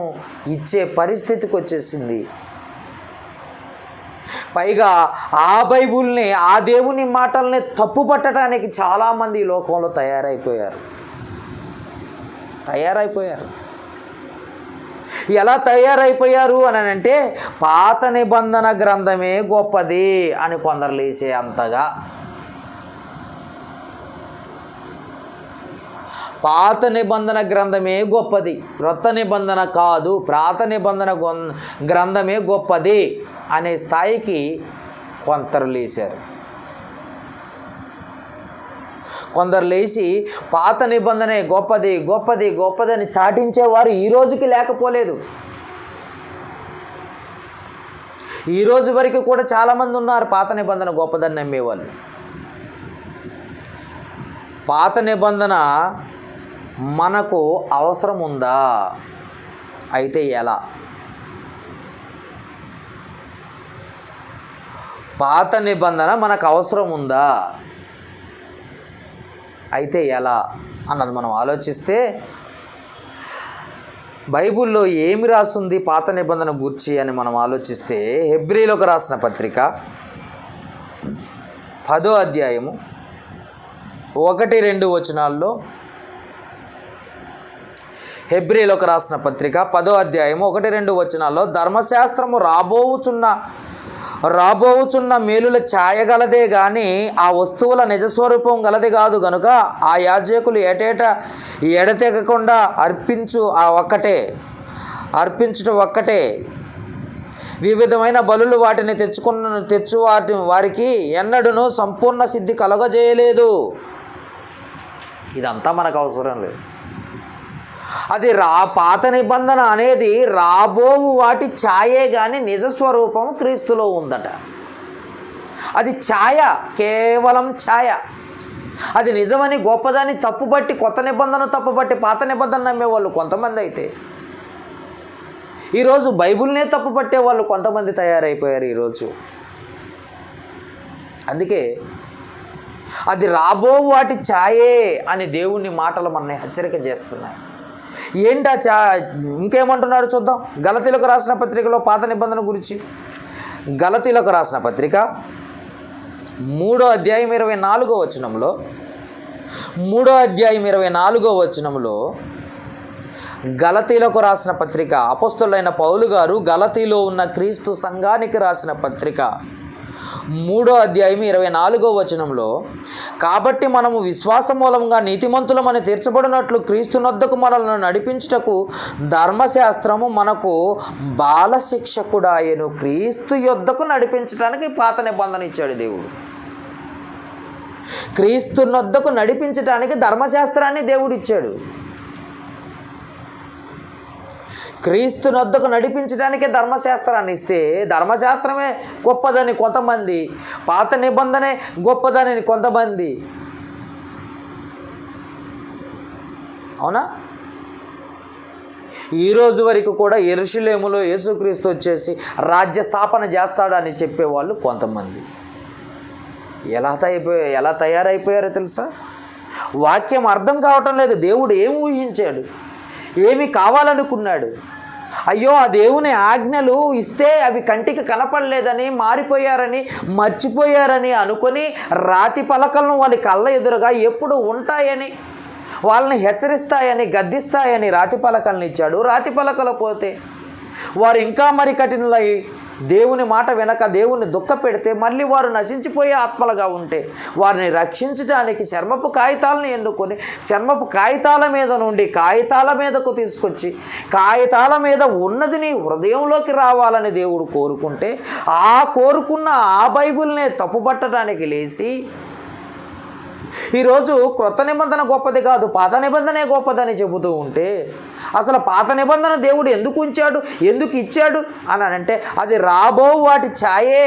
ఇచ్చే పరిస్థితికి వచ్చేసింది. పైగా ఆ బైబిల్ని, ఆ దేవుని మాటల్ని తప్పు పట్టడానికి చాలామంది ఈ లోకంలో తయారైపోయారు. ఎలా తయారైపోయారు అని అంటే, పాత నిబంధన గ్రంథమే గొప్పది అని కొందరు లేసే అంతగా. పాత నిబంధన గ్రంథమే గొప్పది, క్రొత్త నిబంధన కాదు, పాత నిబంధన గ్రంథమే గొప్పది అనే స్థాయికి కొందరు లేచారు. కొందరు లేచి పాత నిబంధనే గొప్పది గొప్పది గొప్పది అని చాటించేవారు ఈ రోజుకి లేకపోలేదు. ఈ రోజు వరకు కూడా చాలామంది ఉన్నారు పాత నిబంధన గొప్పదని నమ్మేవాళ్ళు. పాత నిబంధన మనకు అవసరం ఉందా? అయితే ఎలా? పాత నిబంధన మనకు అవసరం ఉందా? అయితే ఎలా అన్నది మనం ఆలోచిస్తే, బైబిల్లో ఏమి రాస్తుంది పాత నిబంధన గూర్చి అని మనం ఆలోచిస్తే, హెబ్రీలకు రాసిన పత్రిక 10వ అధ్యాయము 1-2 వచనాల్లో, హెబ్రీలకు రాసిన పత్రిక 10వ అధ్యాయము 1-2 వచనాల్లో ధర్మశాస్త్రము రాబోవుచున్న మేలుల ఛాయ గలదే కానీ ఆ వస్తువుల నిజస్వరూపం గలది కాదు గనుక ఆ యాజకులు ఏటేటా ఎడతెగకుండా అర్పించుట ఒక్కటే వివిధమైన బలులు వాటిని వారికి ఎన్నడూనూ సంపూర్ణ సిద్ధి కలగజేయలేదు. ఇదంతా మనకు అవసరం లేదు. అది పాత నిబంధన అనేది రాబోవు వాటి ఛాయే కానీ నిజస్వరూపం క్రీస్తులో ఉందట. అది ఛాయ, కేవలం ఛాయ. అది నిజమని గొప్పదాన్ని తప్పుపట్టి కొత్త నిబంధన తప్పుపట్టి పాత నిబంధన నమ్మేవాళ్ళు కొంతమంది అయితే ఈరోజు బైబిల్నే తప్పుపట్టే వాళ్ళు కొంతమంది తయారైపోయారు ఈరోజు. అందుకే అది రాబో వాటి ఛాయే అని దేవుని మాటలు మనల్ని హెచ్చరిక చేస్తున్నాయి. ఏంటా ఇంకేమంటున్నాడు చూద్దాం. గలతీలకు రాసిన పత్రికలో పాత నిబంధన గురించి. గలతీలకు రాసిన పత్రిక 3వ అధ్యాయం 24వ వచనంలో 3వ అధ్యాయం 24వ వచనంలో గలతీలకు రాసిన పత్రిక అపొస్తలుడైన పౌలు గారు గలతీలో ఉన్న క్రీస్తు సంఘానికి రాసిన పత్రిక 3వ అధ్యాయం 24వ వచనంలో, కాబట్టి మనము విశ్వాస మూలంగా నీతిమంతులమని తీర్చబడినట్లు క్రీస్తునొద్దకు మనల్ని నడిపించుటకు ధర్మశాస్త్రము మనకు బాలశిక్షకుడాయను. క్రీస్తు యొద్దకు నడిపించడానికి పాత నిబంధన ఇచ్చాడు దేవుడు. క్రీస్తునొద్దకు నడిపించడానికి ధర్మశాస్త్రాన్ని దేవుడు ఇచ్చాడు. క్రీస్తునొద్దకు నడిపించడానికే ధర్మశాస్త్రాన్ని ఇస్తే ధర్మశాస్త్రమే గొప్పదని కొంతమంది, పాత నిబంధనే గొప్పదని కొంతమంది. అవునా? ఈరోజు వరకు కూడా యెరూషలేములో యేసుక్రీస్తు వచ్చేసి రాజ్య స్థాపన చేస్తాడని చెప్పేవాళ్ళు కొంతమంది. ఎలా తయారైపోయారో తెలుసా? వాక్యం అర్థం కావటం లేదు. దేవుడు ఏమి ఊహించాడు, ఏమి కావాలనుకున్నాడు? అయ్యో, ఆ దేవుని ఆజ్ఞలు ఇస్తే అవి కంటికి కనపడలేదని, మారిపోయారని, మర్చిపోయారని అనుకొని రాతి పలకలను వాళ్ళ కళ్ళ ఎదురుగా ఎప్పుడు ఉంటాయని, వాళ్ళని హెచ్చరిస్తాయని, గద్దిస్తాయని రాతి పలకలను ఇచ్చాడు. రాతి పలకలు పోతే వారు ఇంకా మరి కఠినలై దేవుని మాట వెనక దేవుని దుఃఖ పెడితే మళ్ళీ వారు నశించిపోయే ఆత్మలుగా ఉంటే వారిని రక్షించడానికి చర్మపు కాగితాలను ఎన్నుకొని చర్మపు కాగితాల మీద నుండి కాగితాల మీదకు తీసుకొచ్చి కాగితాల మీద ఉన్నది నీ హృదయంలోకి రావాలని దేవుడు కోరుకుంటే కోరుకున్న ఆ బైబిల్నే తప్పుపట్టడానికి లేచి ఈరోజు క్రొత్త నిబంధన గొప్పది కాదు, పాత నిబంధనే గొప్పదని చెబుతూ ఉంటే అసలు పాత నిబంధన దేవుడు ఎందుకు ఉంచాడు, ఎందుకు ఇచ్చాడు అని అంటే అది రాబో వాటి ఛాయే.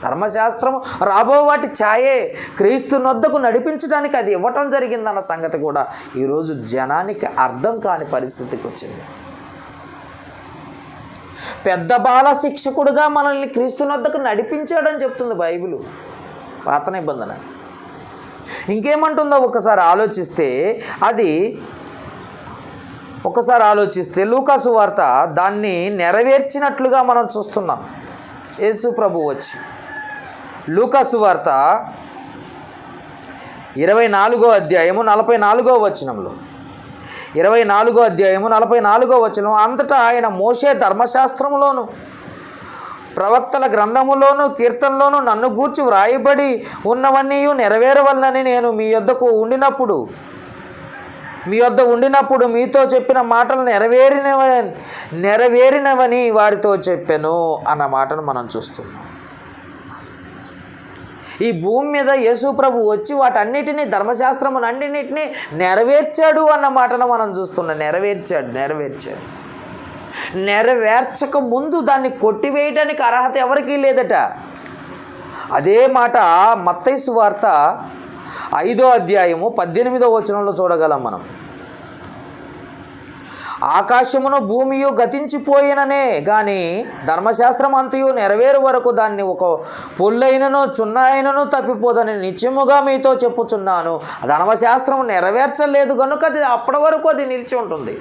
ధర్మశాస్త్రము రాబో వాటి ఛాయే. క్రీస్తునొద్దకు నడిపించడానికి అది ఇవ్వటం జరిగిందన్న సంగతి కూడా ఈరోజు జనానికి అర్థం కాని పరిస్థితికి వచ్చింది. పెద్ద బాల శిక్షకుడుగా మనల్ని క్రీస్తునొద్దకు నడిపించాడని చెప్తుంది బైబిలు, పాత నిబంధన. ఇంకేమంటుందో ఒకసారి ఆలోచిస్తే లూకాసు వార్త దాన్ని నెరవేర్చినట్లుగా మనం చూస్తున్నాం. యేసు ప్రభు వచ్చి లూకాసు వార్త 24వ అధ్యాయము 44వ వచనంలో 24వ అధ్యాయము 44వ వచనం, అంతటా ఆయన మోషే ధర్మశాస్త్రములోను ప్రవక్తల గ్రంథములోను కీర్తనలోను నన్ను గూర్చి వ్రాయబడి ఉన్నవన్నీ నెరవేరవలనని నేను మీ యొద్ద ఉండినప్పుడు మీతో చెప్పిన మాటలు నెరవేరినవని వారితో చెప్పాను అన్న మాటను మనం చూస్తున్నాం. ఈ భూమి మీద యేసు ప్రభు వచ్చి వాటన్నిటినీ ధర్మశాస్త్రమునన్నిటినీ నెరవేర్చాడు అన్న మాటను మనం చూస్తున్నాం. నెరవేర్చాడు. నెరవేర్చక ముందు దాన్ని కొట్టివేయడానికి అర్హత ఎవరికీ లేదట. అదే మాట మత్తయి సువార్త 5వ అధ్యాయము 18వ వచనంలో చూడగలం మనం. ఆకాశమును భూమియు గతించిపోయిననే గాని ధర్మశాస్త్రం అంతయు నెరవేరు వరకు దాన్ని ఒక పొల్లైనను చున్నాయినను తప్పిపోదని నిత్యముగా మీతో చెప్పుచున్నాను. ధర్మశాస్త్రం నెరవేర్చలేదు కనుక అది అప్పటి వరకు అది నిలిచి ఉంటుంది.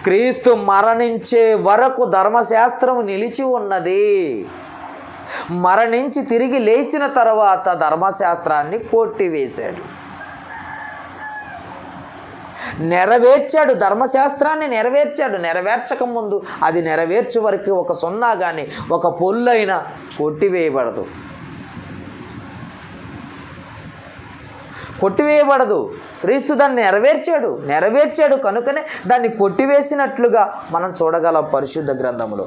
క్రీస్తు మరణించే వరకు ధర్మశాస్త్రం నిలిచి ఉన్నది. మరణించి తిరిగి లేచిన తర్వాత ధర్మశాస్త్రాన్ని కొట్టివేశాడు. నెరవేర్చాడు, ధర్మశాస్త్రాన్ని నెరవేర్చాడు. నెరవేర్చక ముందు అది నెరవేర్చే వరకు ఒక సున్నా కానీ ఒక పొల్లైనా కొట్టివేయబడదు, కొట్టివేయబడదు. క్రీస్తు దాన్ని నెరవేర్చాడు కనుకనే దాన్ని కొట్టివేసినట్లుగా మనం చూడగలం పరిశుద్ధ గ్రంథంలో.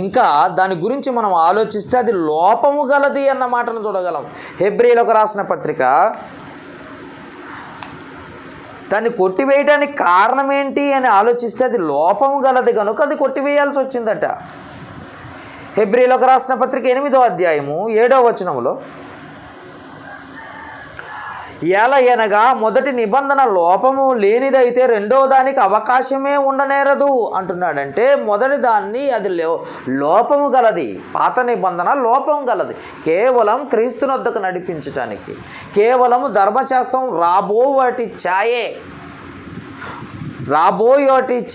ఇంకా దాని గురించి మనం ఆలోచిస్తే అది లోపము గలది అన్న మాటను చూడగలం. హెబ్రీయులకు రాసిన పత్రిక, దాన్ని కొట్టివేయడానికి కారణం ఏంటి అని ఆలోచిస్తే అది లోపము గలది కనుక అది కొట్టివేయాల్సి వచ్చిందట. హెబ్రీయులకు రాసిన పత్రిక 8వ అధ్యాయము 7వ వచనములో, ఎలయనగా మొదటి నిబంధన లోపము లేనిదైతే రెండవ దానికి అవకాశమే ఉండనేరదు అంటున్నాడంటే, మొదటి దాన్ని అది లోపము గలది, పాత నిబంధన లోపం గలది. కేవలం క్రీస్తునొద్దకు నడిపించటానికి, కేవలము ధర్మశాస్త్రం రాబోవాటి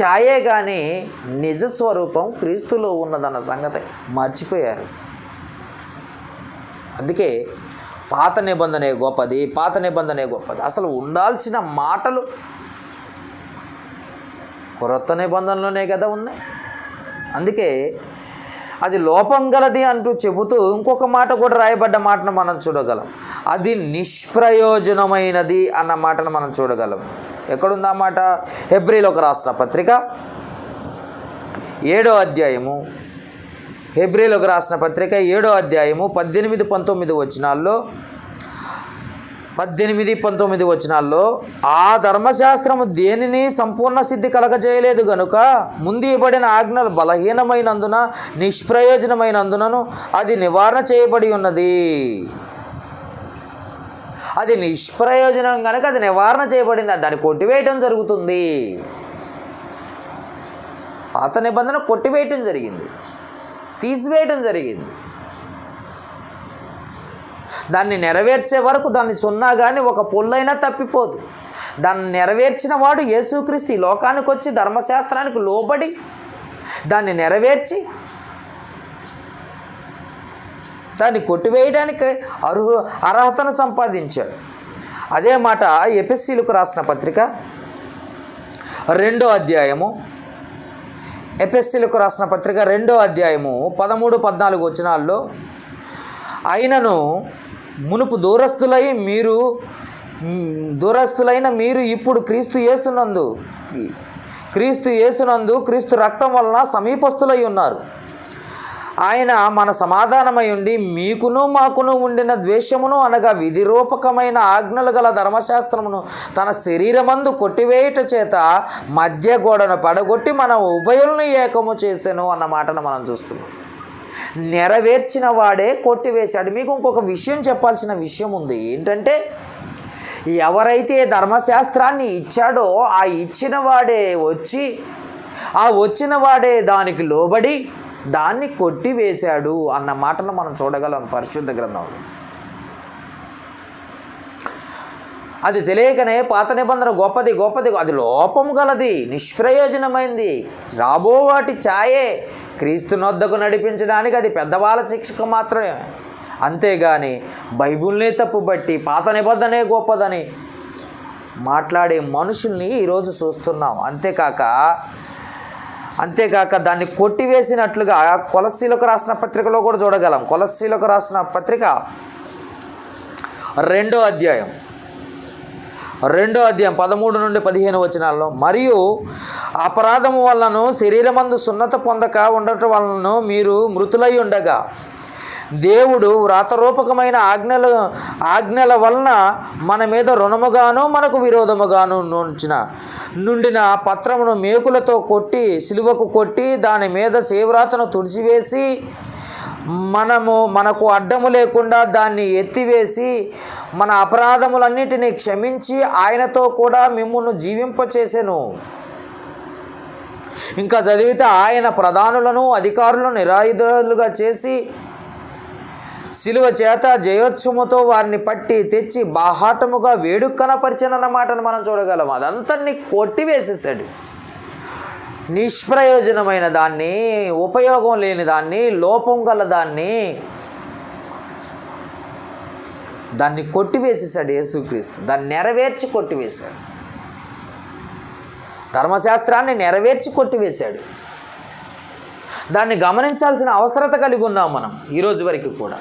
ఛాయే కానీ నిజస్వరూపం క్రీస్తులో ఉన్నదన్న సంగతి మర్చిపోయారు. అందుకే పాత నిబంధనే గొప్పది. అసలు ఉండాల్సిన మాటలు క్రొత్త నిబంధనలోనే కదా ఉన్నాయి. అందుకే అది లోపం గలది అంటూ చెబుతూ ఇంకొక మాట కూడా రాయబడ్డ మాటను మనం చూడగలం. అది నిష్ప్రయోజనమైనది అన్న మాటను మనం చూడగలం. ఎక్కడుంది ఆ మాట? హెబ్రీయులకు రాసిన పత్రిక 7వ అధ్యాయము, హెబ్రీయులకు రాసిన పత్రిక 7వ అధ్యాయము 18-19 వచనాల్లో, 18-19 వచనాల్లో, ఆ ధర్మశాస్త్రము దేనిని సంపూర్ణ సిద్ధి కలగజేయలేదు గనుక ముందు ఇవ్వబడిన ఆజ్ఞలు బలహీనమైనందున నిష్ప్రయోజనమైనందునను అది నివారణ చేయబడి ఉన్నది. అది నిష్ప్రయోజనం కనుక అది నివారణ చేయబడింది, దాన్ని కొట్టివేయటం జరుగుతుంది. పాత నిబంధన కొట్టివేయటం జరిగింది, తీసివేయటం జరిగింది. దాన్ని నెరవేర్చే వరకు దాన్ని సున్నా కానీ ఒక పొల్లైనా తప్పిపోదు. దాన్ని నెరవేర్చిన వాడు యేసుక్రీస్తు ఈ లోకానికి వచ్చి ధర్మశాస్త్రానికి లోబడి దాన్ని నెరవేర్చి దాన్ని కొట్టివేయడానికి అర్హతను సంపాదించాడు. అదే మాట ఎఫెసీయులకు రాసిన పత్రిక 2వ అధ్యాయము, ఎఫెసీయులకు రాసిన పత్రిక 2వ అధ్యాయము 13-14 వచనాల్లో, అయినను మునుపు దూరస్తులైన మీరు ఇప్పుడు క్రీస్తు యేసునందు క్రీస్తు రక్తం వలన సమీపస్తులై ఉన్నారు. ఆయన మన సమాధానమై ఉండి మీకును మాకును ఉండిన ద్వేషమును అనగా విధిరూపకమైన ఆజ్ఞలు గల ధర్మశాస్త్రమును తన శరీరమందు కొట్టివేయుట చేత మధ్య గోడను పడగొట్టి మన ఉభయులను ఏకము చేసెను అన్న మాటను మనం చూస్తున్నాం. నెరవేర్చిన వాడే కొట్టివేశాడు. మీకు ఇంకొక విషయం చెప్పాల్సిన విషయం ఉంది. ఏంటంటే, ఎవరైతే ధర్మశాస్త్రాన్ని ఇచ్చాడో ఆ ఇచ్చిన వాడే దానికి లోబడి దాన్ని కొట్టివేశాడు అన్న మాటను మనం చూడగలం పరిశుద్ధ గ్రంథంలో. అది తెలియకనే పాత నిబంధన గొప్పది, అది లోపము గలది, నిష్ప్రయోజనమైంది, రాబోవాటి ఛాయే, క్రీస్తునొద్దకు నడిపించడానికి అది పెద్దవాళ్ళ శిక్షకు మాత్రమే. అంతేగాని బైబిల్నే తప్పుబట్టి పాత నిబంధనే గొప్పదని మాట్లాడే మనుషుల్ని ఈరోజు చూస్తున్నాం. అంతేకాక దాన్ని కొట్టివేసినట్లుగా కొలస్సీలకు రాసిన పత్రికలో కూడా చూడగలం. కొలస్సీలకు రాసిన పత్రిక 2వ అధ్యాయం 13-15 వచనాల్లో, మరియు అపరాధము వలన శరీరమందు సున్నత పొందక ఉండటం వలన మీరు మృతులై ఉండగా దేవుడు వ్రాతరూపకమైన ఆజ్ఞల వలన మన మీద రుణముగాను మనకు విరోధముగాను నుండిన పత్రమును మేకులతో కొట్టి సిలువకు కొట్టి దాని మీద సేవ్రాతను తుడిచివేసి మనకు అడ్డము లేకుండా దాన్ని ఎత్తివేసి మన అపరాధములన్నిటినీ క్షమించి ఆయనతో కూడా మిమ్మును జీవింపచేసెను. ఇంకా చదివితే ఆయన ప్రధానులను అధికారులను నిరాయుధులుగా చేసి సిలువ చేత జయోత్సవముతో వారిని పట్టి తెచ్చి బాహాటముగా వేడుక కనపరిచనన్న మాటను మనం చూడగలం. అదంతని కొట్టివేసేసాడు. నిష్ప్రయోజనమైన దాన్ని, ఉపయోగం లేని దాన్ని, లోపం గల దాన్ని కొట్టివేసేసాడు యేసుక్రీస్తు. దాన్ని నెరవేర్చి కొట్టివేశాడు. ధర్మశాస్త్రాన్ని నెరవేర్చి కొట్టివేశాడు. దాన్ని గమనించాల్సిన అవసరత కలిగి ఉన్నాం మనం ఈరోజు వరకు కూడా.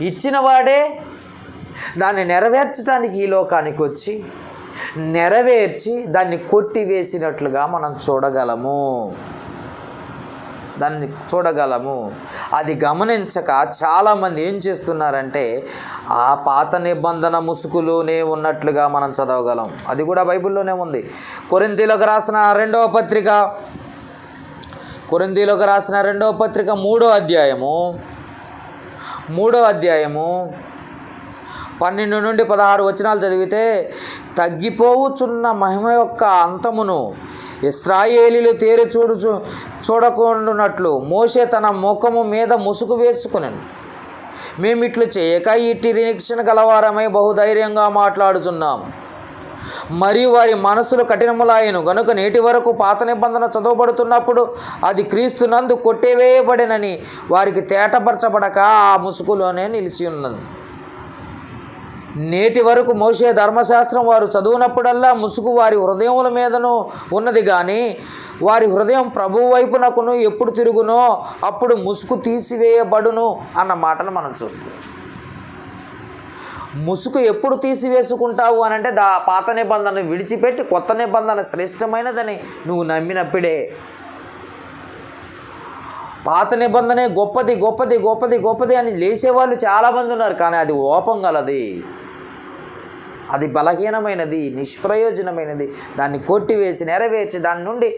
ఇచ్చిన వాడే దాన్ని నెరవేర్చడానికి ఈ లోకానికి వచ్చి నెరవేర్చి దాన్ని కొట్టివేసినట్లుగా మనం చూడగలము. అది గమనించక చాలామంది ఏం చేస్తున్నారంటే ఆ పాత నిబంధన ముసుగులోనే ఉన్నట్లుగా మనం చదవగలం. అది కూడా బైబిల్లోనే ఉంది. కొరింథీయులకు రాసిన రెండవ పత్రిక 3వ అధ్యాయము 12 నుండి 16 వచనాలు చదివితే, తగ్గిపోవుచున్న మహిమ యొక్క అంతమును ఇశ్రాయేలీలు తేరి చూడకుండానట్లు మోషే తన ముఖము మీద ముసుగు వేసుకునెను. మేమిట్లు చేయక ఇట్టి నిరీక్షణ గలవారమై బహుధైర్యంగా మాట్లాడుచున్నాము. మరియు వారి మనసులు కఠినములాయను గనుక నేటి వరకు పాత నిబంధన చదవబడుతున్నప్పుడు అది క్రీస్తునందు కొట్టివేయబడినని వారికి తేటపరచబడక ఆ ముసుగులోనే నిలిచి ఉన్నది. నేటి వరకు మోషే ధర్మశాస్త్రం వారు చదువునప్పుడల్లా ముసుగు వారి హృదయముల మీదను ఉన్నది, కానీ వారి హృదయం ప్రభువు వైపునకును ఎప్పుడు తిరుగునో అప్పుడు ముసుగు తీసివేయబడును అన్న మాటను మనం చూస్తాం. ముసుగు ఎప్పుడు తీసివేసుకుంటావు అని అంటే పాత నిబంధన విడిచిపెట్టి కొత్త నిబంధన శ్రేష్టమైనదని నువ్వు నమ్మినప్పుడే. పాత నిబంధనే గొప్పది గొప్పది గొప్పది గొప్పది అని లేసేవాళ్ళు చాలామంది ఉన్నారు, కానీ అది ఓపం గలది, అది బలహీనమైనది, నిష్ప్రయోజనమైనది. దాన్ని కొట్టివేసి నెరవేర్చి దాని నుండి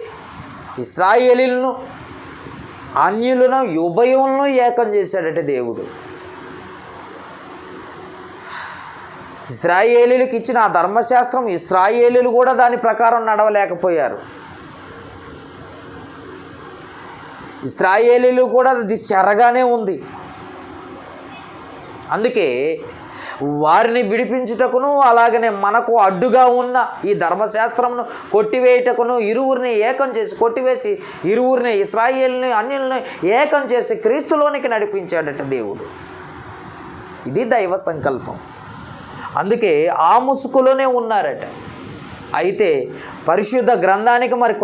ఇశ్రాయేలీలను అన్యులను ఉభయులను ఏకం చేశాడట దేవుడు. ఇశ్రాయేలీలకు ఇచ్చిన ఆ ధర్మశాస్త్రం ఇశ్రాయేలీలు కూడా దాని ప్రకారం నడవలేకపోయారు. ఇశ్రాయేలీలు కూడా అది చెరగానే ఉంది. అందుకే వారిని విడిపించుటకును అలాగనే మనకు అడ్డుగా ఉన్న ఈ ధర్మశాస్త్రమును కొట్టివేయుటకును ఇరువురిని ఏకం చేసి కొట్టివేసి ఇరువురిని ఇశ్రాయేలుని అన్యుల్ని ఏకం చేసి క్రీస్తులోనికి నడిపించాడట దేవుడు. ఇది దైవ సంకల్పం. అందుకే ఆ ముసుగులోనే ఉన్నారట. అయితే పరిశుద్ధ గ్రంథానికి మరి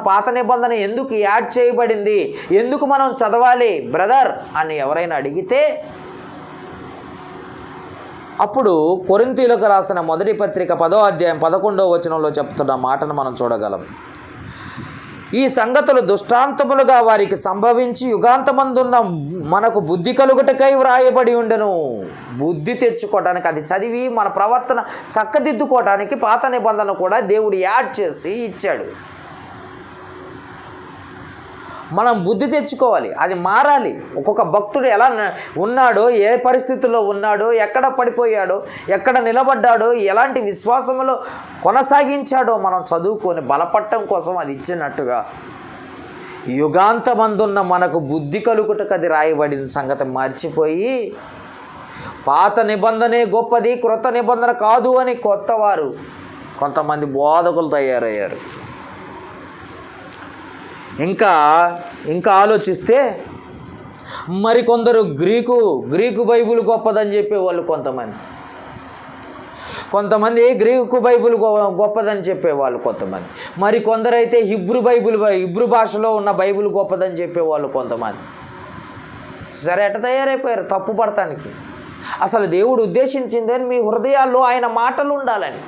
పాత నిబంధన ఎందుకు యాడ్ చేయబడింది, ఎందుకు మనం చదవాలి బ్రదర్ అని ఎవరైనా అడిగితే అప్పుడు కొరింథీయులకు రాసిన మొదటి పత్రిక 10వ అధ్యాయం 11వ వచనంలో చెప్తున్న మాటను మనం చూడగలం. ఈ సంగతులు దృష్టాంతములుగా వారికి సంభవించి యుగాంతమందున్న మనకు బుద్ధి కలుగుటకై వ్రాయబడి ఉండెను. బుద్ధి తెచ్చుకోవడానికి, అది చదివి మన ప్రవర్తన చక్కదిద్దుకోవడానికి పాత నిబంధన కూడా దేవుడు యాడ్ చేసి ఇచ్చాడు. మనం బుద్ధి తెచ్చుకోవాలి, అది మారాలి. ఒక్కొక్క భక్తుడు ఎలా ఉన్నాడో, ఏ పరిస్థితుల్లో ఉన్నాడో, ఎక్కడ పడిపోయాడో, ఎక్కడ నిలబడ్డాడో, ఎలాంటి విశ్వాసంలో కొనసాగించాడో మనం చదువుకొని బలపడటం కోసం అది ఇచ్చినట్టుగా యుగాంతమందున్న మనకు బుద్ధి కలుగుటకు అది రాయబడిన సంగతి మర్చిపోయి పాత నిబంధనే గొప్పది, క్రొత్త నిబంధన కాదు అని కొత్తవారు కొంతమంది బోధకులు తయారయ్యారు. ఇంకా ఆలోచిస్తే మరికొందరు గ్రీకు బైబిల్ గొప్పదని చెప్పేవాళ్ళు, కొంతమంది గ్రీకు బైబిల్ గొప్పదని చెప్పేవాళ్ళు కొంతమంది, మరికొందరైతే హిబ్రూ భాషలో ఉన్న బైబిల్ గొప్పదని చెప్పేవాళ్ళు కొంతమంది. సరే, ఎట్ట తయారైపోయారు తప్పు పడటానికి. అసలు దేవుడు ఉద్దేశించిందని మీ హృదయాల్లో ఆయన మాటలు ఉండాలని,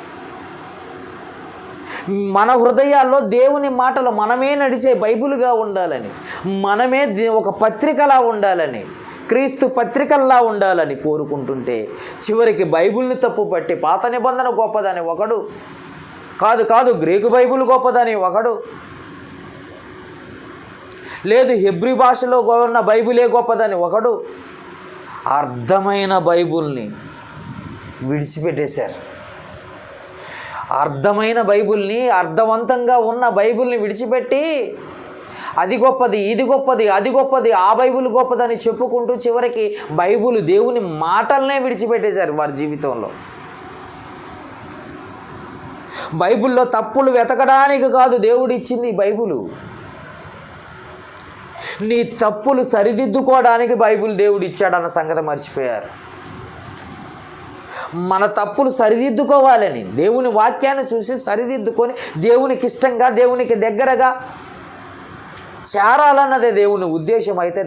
మన హృదయాల్లో దేవుని మాటలు మనమే నడిచే బైబిల్గా ఉండాలని, మనమే ఒక పత్రికలా ఉండాలని, క్రీస్తు పత్రికల్లా ఉండాలని కోరుకుంటుంటే చివరికి బైబిల్ని తప్పుపట్టి పాత నిబంధన గొప్పదని ఒకడు, కాదు గ్రీకు బైబిల్ గొప్పదని ఒకడు, లేదు హెబ్రీ భాషలో ఉన్న బైబిలే గొప్పదని ఒకడు, అర్థమైన బైబిల్ని విడిచిపెట్టేశారు. అర్థమైన బైబిల్ని, అర్థవంతంగా ఉన్న బైబిల్ని విడిచిపెట్టి అది గొప్పది, ఇది గొప్పది, అది గొప్పది, ఆ బైబిల్ గొప్పదని చెప్పుకుంటూ చివరికి బైబిల్ దేవుని మాటలనే విడిచిపెట్టేశారు వారి జీవితంలో. బైబిల్లో తప్పులు వెతకడానికి కాదు దేవుడు ఇచ్చింది బైబిలు, నీ తప్పులు సరిదిద్దుకోవడానికి బైబిల్ దేవుడు ఇచ్చాడన్న సంగతి మర్చిపోయారు. మన తప్పులు సరిదిద్దుకోవాలని, దేవుని వాక్యాన్ని చూసి సరిదిద్దుకొని దేవునికి ఇష్టంగా, దేవునికి దగ్గరగా చేరాలన్నదే దేవుని ఉద్దేశం. అయితే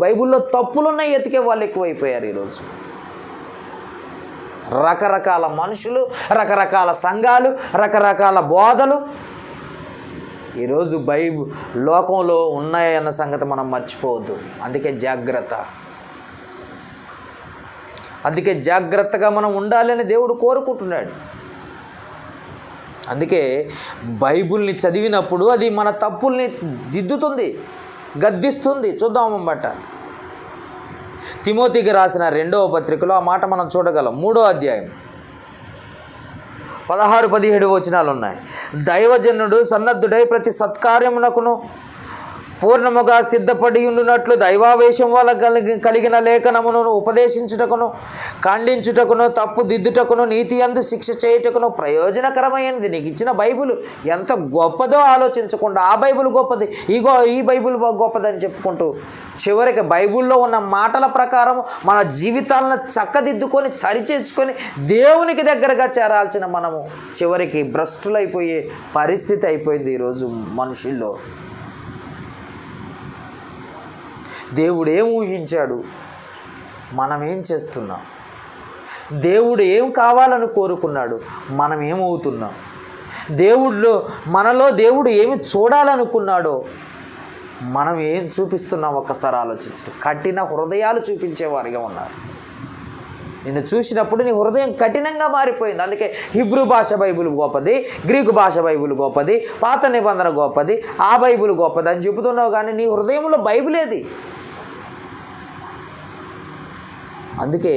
బైబిల్లో తప్పులున్నాయి ఎతికే వాళ్ళు ఎక్కువైపోయారు ఈరోజు. రకరకాల మనుషులు, రకరకాల సంఘాలు, రకరకాల బోధలు ఈరోజు లోకంలో ఉన్నాయన్న సంగతి మనం మర్చిపోవద్దు. అందుకే జాగ్రత్తగా మనం ఉండాలని దేవుడు కోరుకుంటున్నాడు. అందుకే బైబిల్ని చదివినప్పుడు అది మన తప్పుల్ని దిద్దుతుంది, గద్దిస్తుంది. చూద్దామన్నమాట. తిమోతికి రాసిన 2వ పత్రికలో ఆ మాట మనం చూడగలం. 3వ అధ్యాయం 16-17 వచనాలు ఉన్నాయి. దైవజనుడు సన్నద్ధుడై ప్రతి సత్కార్యమునకును పూర్ణముగా సిద్ధపడి ఉండునట్లు దైవావేశం వల్ల కలిగిన లేఖనమును ఉపదేశించుటకును, ఖండించుటకును, తప్పు దిద్దుటకును, నీతి యందు శిక్ష చేయుటకును ప్రయోజనకరమైనది. నీకు ఇచ్చిన బైబిల్ ఎంత గొప్పదో ఆలోచించకుండా ఆ బైబిల్ గొప్పది, ఈ బైబిల్ గొప్పదని చెప్పుకుంటూ చివరికి బైబిల్లో ఉన్న మాటల ప్రకారం మన జీవితాలను చక్కదిద్దుకొని సరిచేసుకొని దేవునికి దగ్గరగా చేరాల్సిన మనము చివరికి భ్రష్టులైపోయే పరిస్థితి అయిపోయింది ఈరోజు మనుషుల్లో. దేవుడు ఏం ఊహించాడు, మనం ఏం చేస్తున్నాం? దేవుడు ఏం కావాలని కోరుకున్నాడు, మనం ఏమవుతున్నాం? మనలో దేవుడు ఏమి చూడాలనుకున్నాడో మనం ఏం చూపిస్తున్నాం ఒక్కసారి ఆలోచించడం. కఠిన హృదయాలు చూపించేవారిగా ఉన్నారు. నిన్ను చూసినప్పుడు నీ హృదయం కఠినంగా మారిపోయింది. అందుకే హిబ్రూ భాష బైబిల్ గొప్పది, గ్రీకు భాష బైబిల్ గొప్పది, పాత నిబంధన గొప్పది, ఆ బైబిల్ గొప్పది అని చెబుతున్నావు, కానీ నీ హృదయంలో బైబిల్ ఏది? అందుకే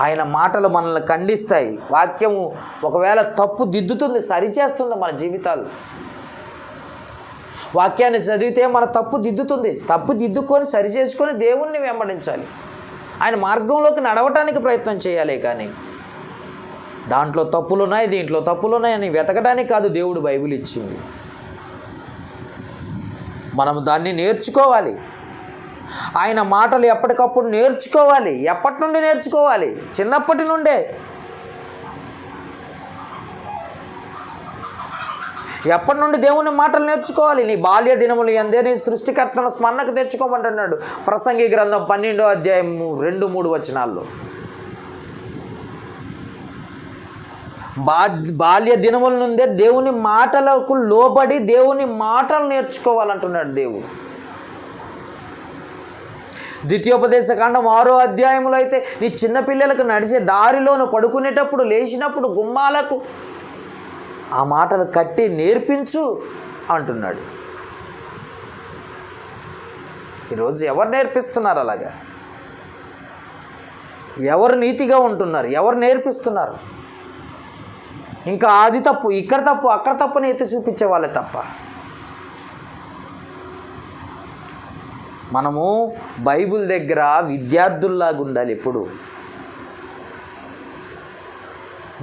ఆయన మాటలు మనల్ని ఖండిస్తాయి. వాక్యము ఒకవేళ తప్పు దిద్దుతుంది, సరిచేస్తుంది మన జీవితాలు. వాక్యాన్ని చదివితే మన తప్పు దిద్దుతుంది. తప్పు దిద్దుకొని సరిచేసుకొని దేవుణ్ణి వెంబడించాలి, ఆయన మార్గంలోకి నడవటానికి ప్రయత్నం చేయాలి. కానీ దాంట్లో తప్పులున్నాయి, దీంట్లో తప్పులున్నాయని వెతకడానికి కాదు దేవుడు బైబిల్ ఇచ్చింది. మనం దాన్ని నేర్చుకోవాలి. ఆయన మాటలు ఎప్పటికప్పుడు నేర్చుకోవాలి. ఎప్పటి నుండి నేర్చుకోవాలి? చిన్నప్పటి నుండే. ఎప్పటి నుండి దేవుని మాటలు నేర్చుకోవాలి? నీ బాల్య దినములు ఎందే నీ సృష్టికర్తను స్మరణకు తెచ్చుకోమంటున్నాడు ప్రసంగి గ్రంథం 12వ అధ్యాయం 2-3 వచనాల్లో. బాల్య దినముల నుండే దేవుని మాటలకు లోబడి దేవుని మాటలు నేర్చుకోవాలంటున్నాడు దేవుడు. ద్వితీయోపదేశకాండం 6వ అధ్యాయంలో అయితే నీ చిన్నపిల్లలకు నడిచే దారిలోను, పడుకునేటప్పుడు, లేచినప్పుడు, గుమ్మాలకు ఆ మాటలు కట్టి నేర్పించు అంటున్నాడు. ఈరోజు ఎవరు నేర్పిస్తున్నారు అలాగా? ఎవరు నీతిగా ఉంటున్నారు? ఎవరు నేర్పిస్తున్నారు? ఇంకా అది తప్పు, ఇక్కడ తప్పు, అక్కడ తప్పుని ఎత్తి చూపించే వాళ్ళే తప్ప. మనము బైబిల్ దగ్గర విద్యార్థుల్లాగా ఉండాలి. ఎప్పుడు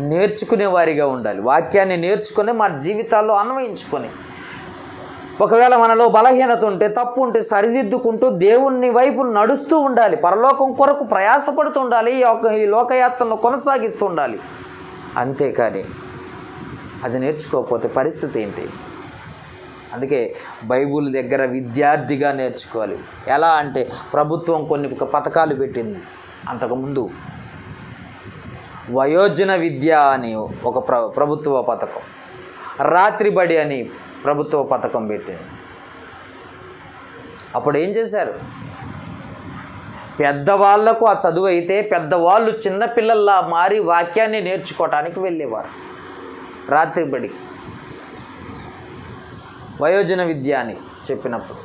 నేర్చుకునే వారిగా ఉండాలి. వాక్యాన్ని నేర్చుకొని మన జీవితాల్లో అన్వయించుకొని, ఒకవేళ మనలో బలహీనత ఉంటే, తప్పు ఉంటే సరిదిద్దుకుంటూ దేవుని వైపు నడుస్తూ ఉండాలి. పరలోకం కొరకు ప్రయాసపడుతూ ఉండాలి. ఈ లోకయాత్రను కొనసాగిస్తూ ఉండాలి. అంతేకాని అది నేర్చుకోకపోతే పరిస్థితి ఏంటి? అందుకే బైబిల్ దగ్గర విద్యార్థిగా నేర్చుకోవాలి. ఎలా అంటే ప్రభుత్వం కొన్ని పథకాలు పెట్టింది. అంతకుముందు వయోజన విద్య అని ఒక ప్రభుత్వ పథకం, రాత్రి బడి అని ప్రభుత్వ పథకం పెట్టింది. అప్పుడు ఏం చేశారు? పెద్దవాళ్లకు ఆ చదువు అయితే పెద్దవాళ్ళు చిన్నపిల్లల్లా మారి వాక్యాన్ని నేర్చుకోవటానికి వెళ్ళేవారు. రాత్రి బడి వయోజన విద్య అని చెప్పినప్పుడు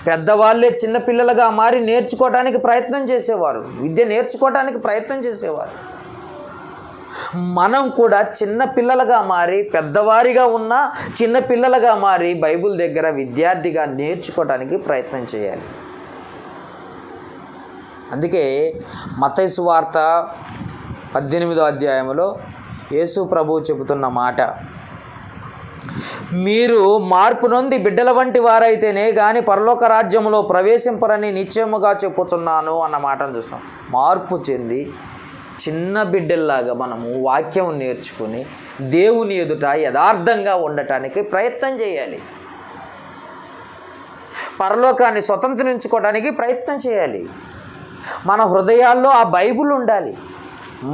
పెద్దవాళ్ళే చిన్నపిల్లలుగా మారి నేర్చుకోవడానికి ప్రయత్నం చేసేవారు, విద్య నేర్చుకోవడానికి ప్రయత్నం చేసేవారు. మనం కూడా చిన్నపిల్లలుగా మారి, పెద్దవారిగా ఉన్న చిన్నపిల్లలుగా మారి బైబిల్ దగ్గర విద్యార్థిగా నేర్చుకోవడానికి ప్రయత్నం చేయాలి. అందుకే మత్తయి సువార్త 18వ అధ్యాయంలో యేసు ప్రభువు చెబుతున్న మాట, మీరు మార్పు నొంది బిడ్డల వంటి వారైతేనే కానీ పరలోక రాజ్యంలో ప్రవేశింపరని నిశ్చయముగా చెప్పుచున్నాను అన్న మాటను చూస్తాం. మార్పు చెంది చిన్న బిడ్డల్లాగా మనము వాక్యం నేర్చుకుని దేవుని ఎదుట యథార్థంగా ఉండటానికి ప్రయత్నం చేయాలి. పరలోకాన్ని స్వతంత్రించుకోవడానికి ప్రయత్నం చేయాలి. మన హృదయాల్లో ఆ బైబిల్ ఉండాలి,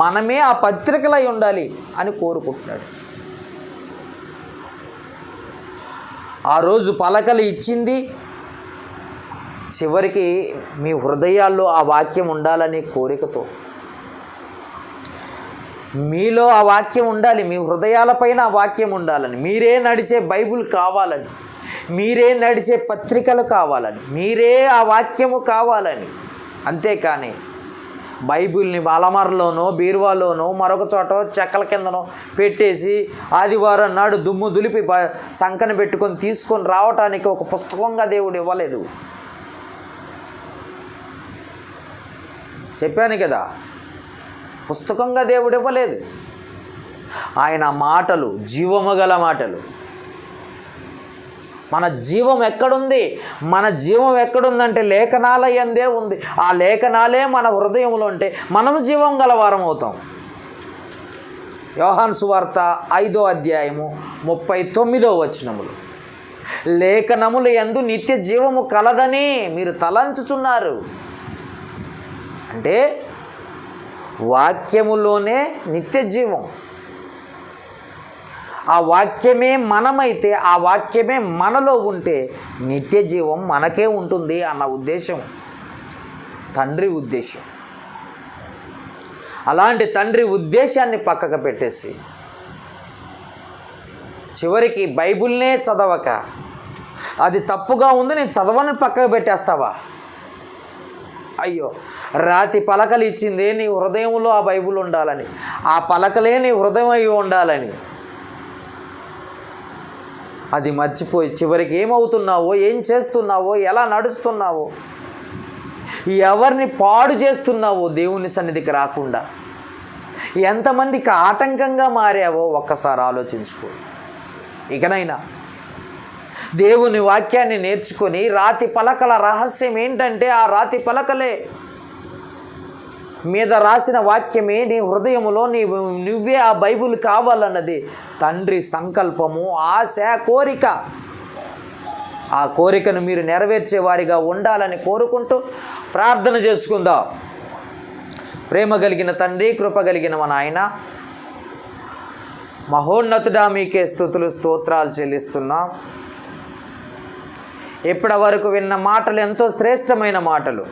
మనమే ఆ పత్రికలై ఉండాలి అని కోరుకుంటున్నాడు. ఆ రోజు పలకలు ఇచ్చింది, చివరికి మీ హృదయాల్లో ఆ వాక్యం ఉండాలని కోరికతో, మీలో ఆ వాక్యం ఉండాలి, మీ హృదయాలపైన ఆ వాక్యం ఉండాలని, మీరే నడిచే బైబిల్ కావాలని, మీరే నడిచే పత్రికలు కావాలని, మీరే ఆ వాక్యము కావాలని. అంతేకాని బైబిల్ని అలమారలోనో బీరువాలోనో మరొక చోట చెక్కల కిందనో పెట్టేసి ఆదివారం నాడు దుమ్ము దులిపి సంకన పెట్టుకొని తీసుకొని రావటానికి ఒక పుస్తకంగా దేవుడు ఇవ్వలేదు. చెప్పాను కదా, పుస్తకంగా దేవుడు ఇవ్వలేదు. ఆయన మాటలు జీవము గల మాటలు. మన జీవం ఎక్కడుంది? మన జీవం ఎక్కడుందంటే లేఖనాల యందే ఉంది. ఆ లేఖనాలే మన హృదయంలో ఉంటే మనం జీవం గలవారం అవుతాం. యోహాను సువార్త 5వ అధ్యాయము 39వ వచనములు, లేఖనముల యందు నిత్య జీవము కలదని మీరు తలంచుచున్నారు. అంటే వాక్యములోనే నిత్య జీవం. ఆ వాక్యమే మనమైతే, ఆ వాక్యమే మనలో ఉంటే నిత్య జీవం మనకే ఉంటుంది అన్న ఉద్దేశం తండ్రి ఉద్దేశం. అలాంటి తండ్రి ఉద్దేశాన్ని పక్కకు పెట్టేసి చివరికి బైబిల్నే చదవక, అది తప్పుగా ఉంది నేను చదవని పక్కకు పెట్టేస్తావా? అయ్యో, రాతి పలకలు ఇచ్చిందే నీ హృదయంలో ఆ బైబిల్ ఉండాలని, ఆ పలకలే నీ హృదయం అయి ఉండాలని. అది మర్చిపోయి చివరికి ఏమవుతున్నావో, ఏం చేస్తున్నావో, ఎలా నడుస్తున్నావో, ఎవరిని పాడు చేస్తున్నావో దేవుని సన్నిధికి రాకుండా, ఎంతమందికి ఆటంకంగా మారావో ఒక్కసారి ఆలోచించుకో. ఇకనైనా దేవుని వాక్యాన్ని నేర్చుకొని, రాతి పలకల రహస్యం ఏంటంటే ఆ రాతి పలకలే మీద రాసిన వాక్యమే నీ హృదయములో నువ్వే ఆ బైబిల్ కావాలన్నది తండ్రి సంకల్పము, ఆశ, కోరిక. ఆ కోరికను మీరు నెరవేర్చే వారిగా ఉండాలని కోరుకుంటూ ప్రార్థన చేసుకుందాం. ప్రేమ కలిగిన తండ్రి, కృప కలిగిన మన ఆయన, మహోన్నతుడా, మీకే స్తుతులు స్తోత్రాలు చెల్లిస్తున్నాం. ఇప్పటి వరకు విన్న మాటలు ఎంతో శ్రేష్టమైన మాటలు.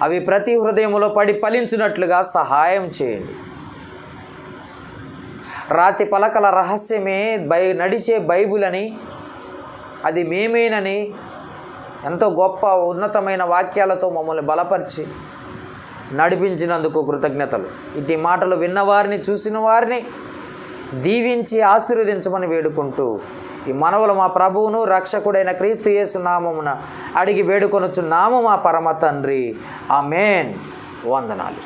అవి ప్రతి హృదయంలో పడి ఫలించినట్లుగా సహాయం చేయండి. రాతి పలకల రహస్యమే నడిచే బైబిల్ అని, అది మేమేనని ఎంతో గొప్ప ఉన్నతమైన వాక్యాలతో మమ్మల్ని బలపరిచి నడిపించినందుకు కృతజ్ఞతలు. ఇటు మాటలు విన్నవారిని, చూసిన వారిని దీవించి ఆశీర్వదించమని వేడుకుంటూ ఈ మనవులు మా ప్రభువును రక్షకుడైన క్రీస్తు యేసు నామమున అడిగి వేడుకొనుచున్నాము మా పరమ తండ్రి. ఆమేన్. వందనాలు.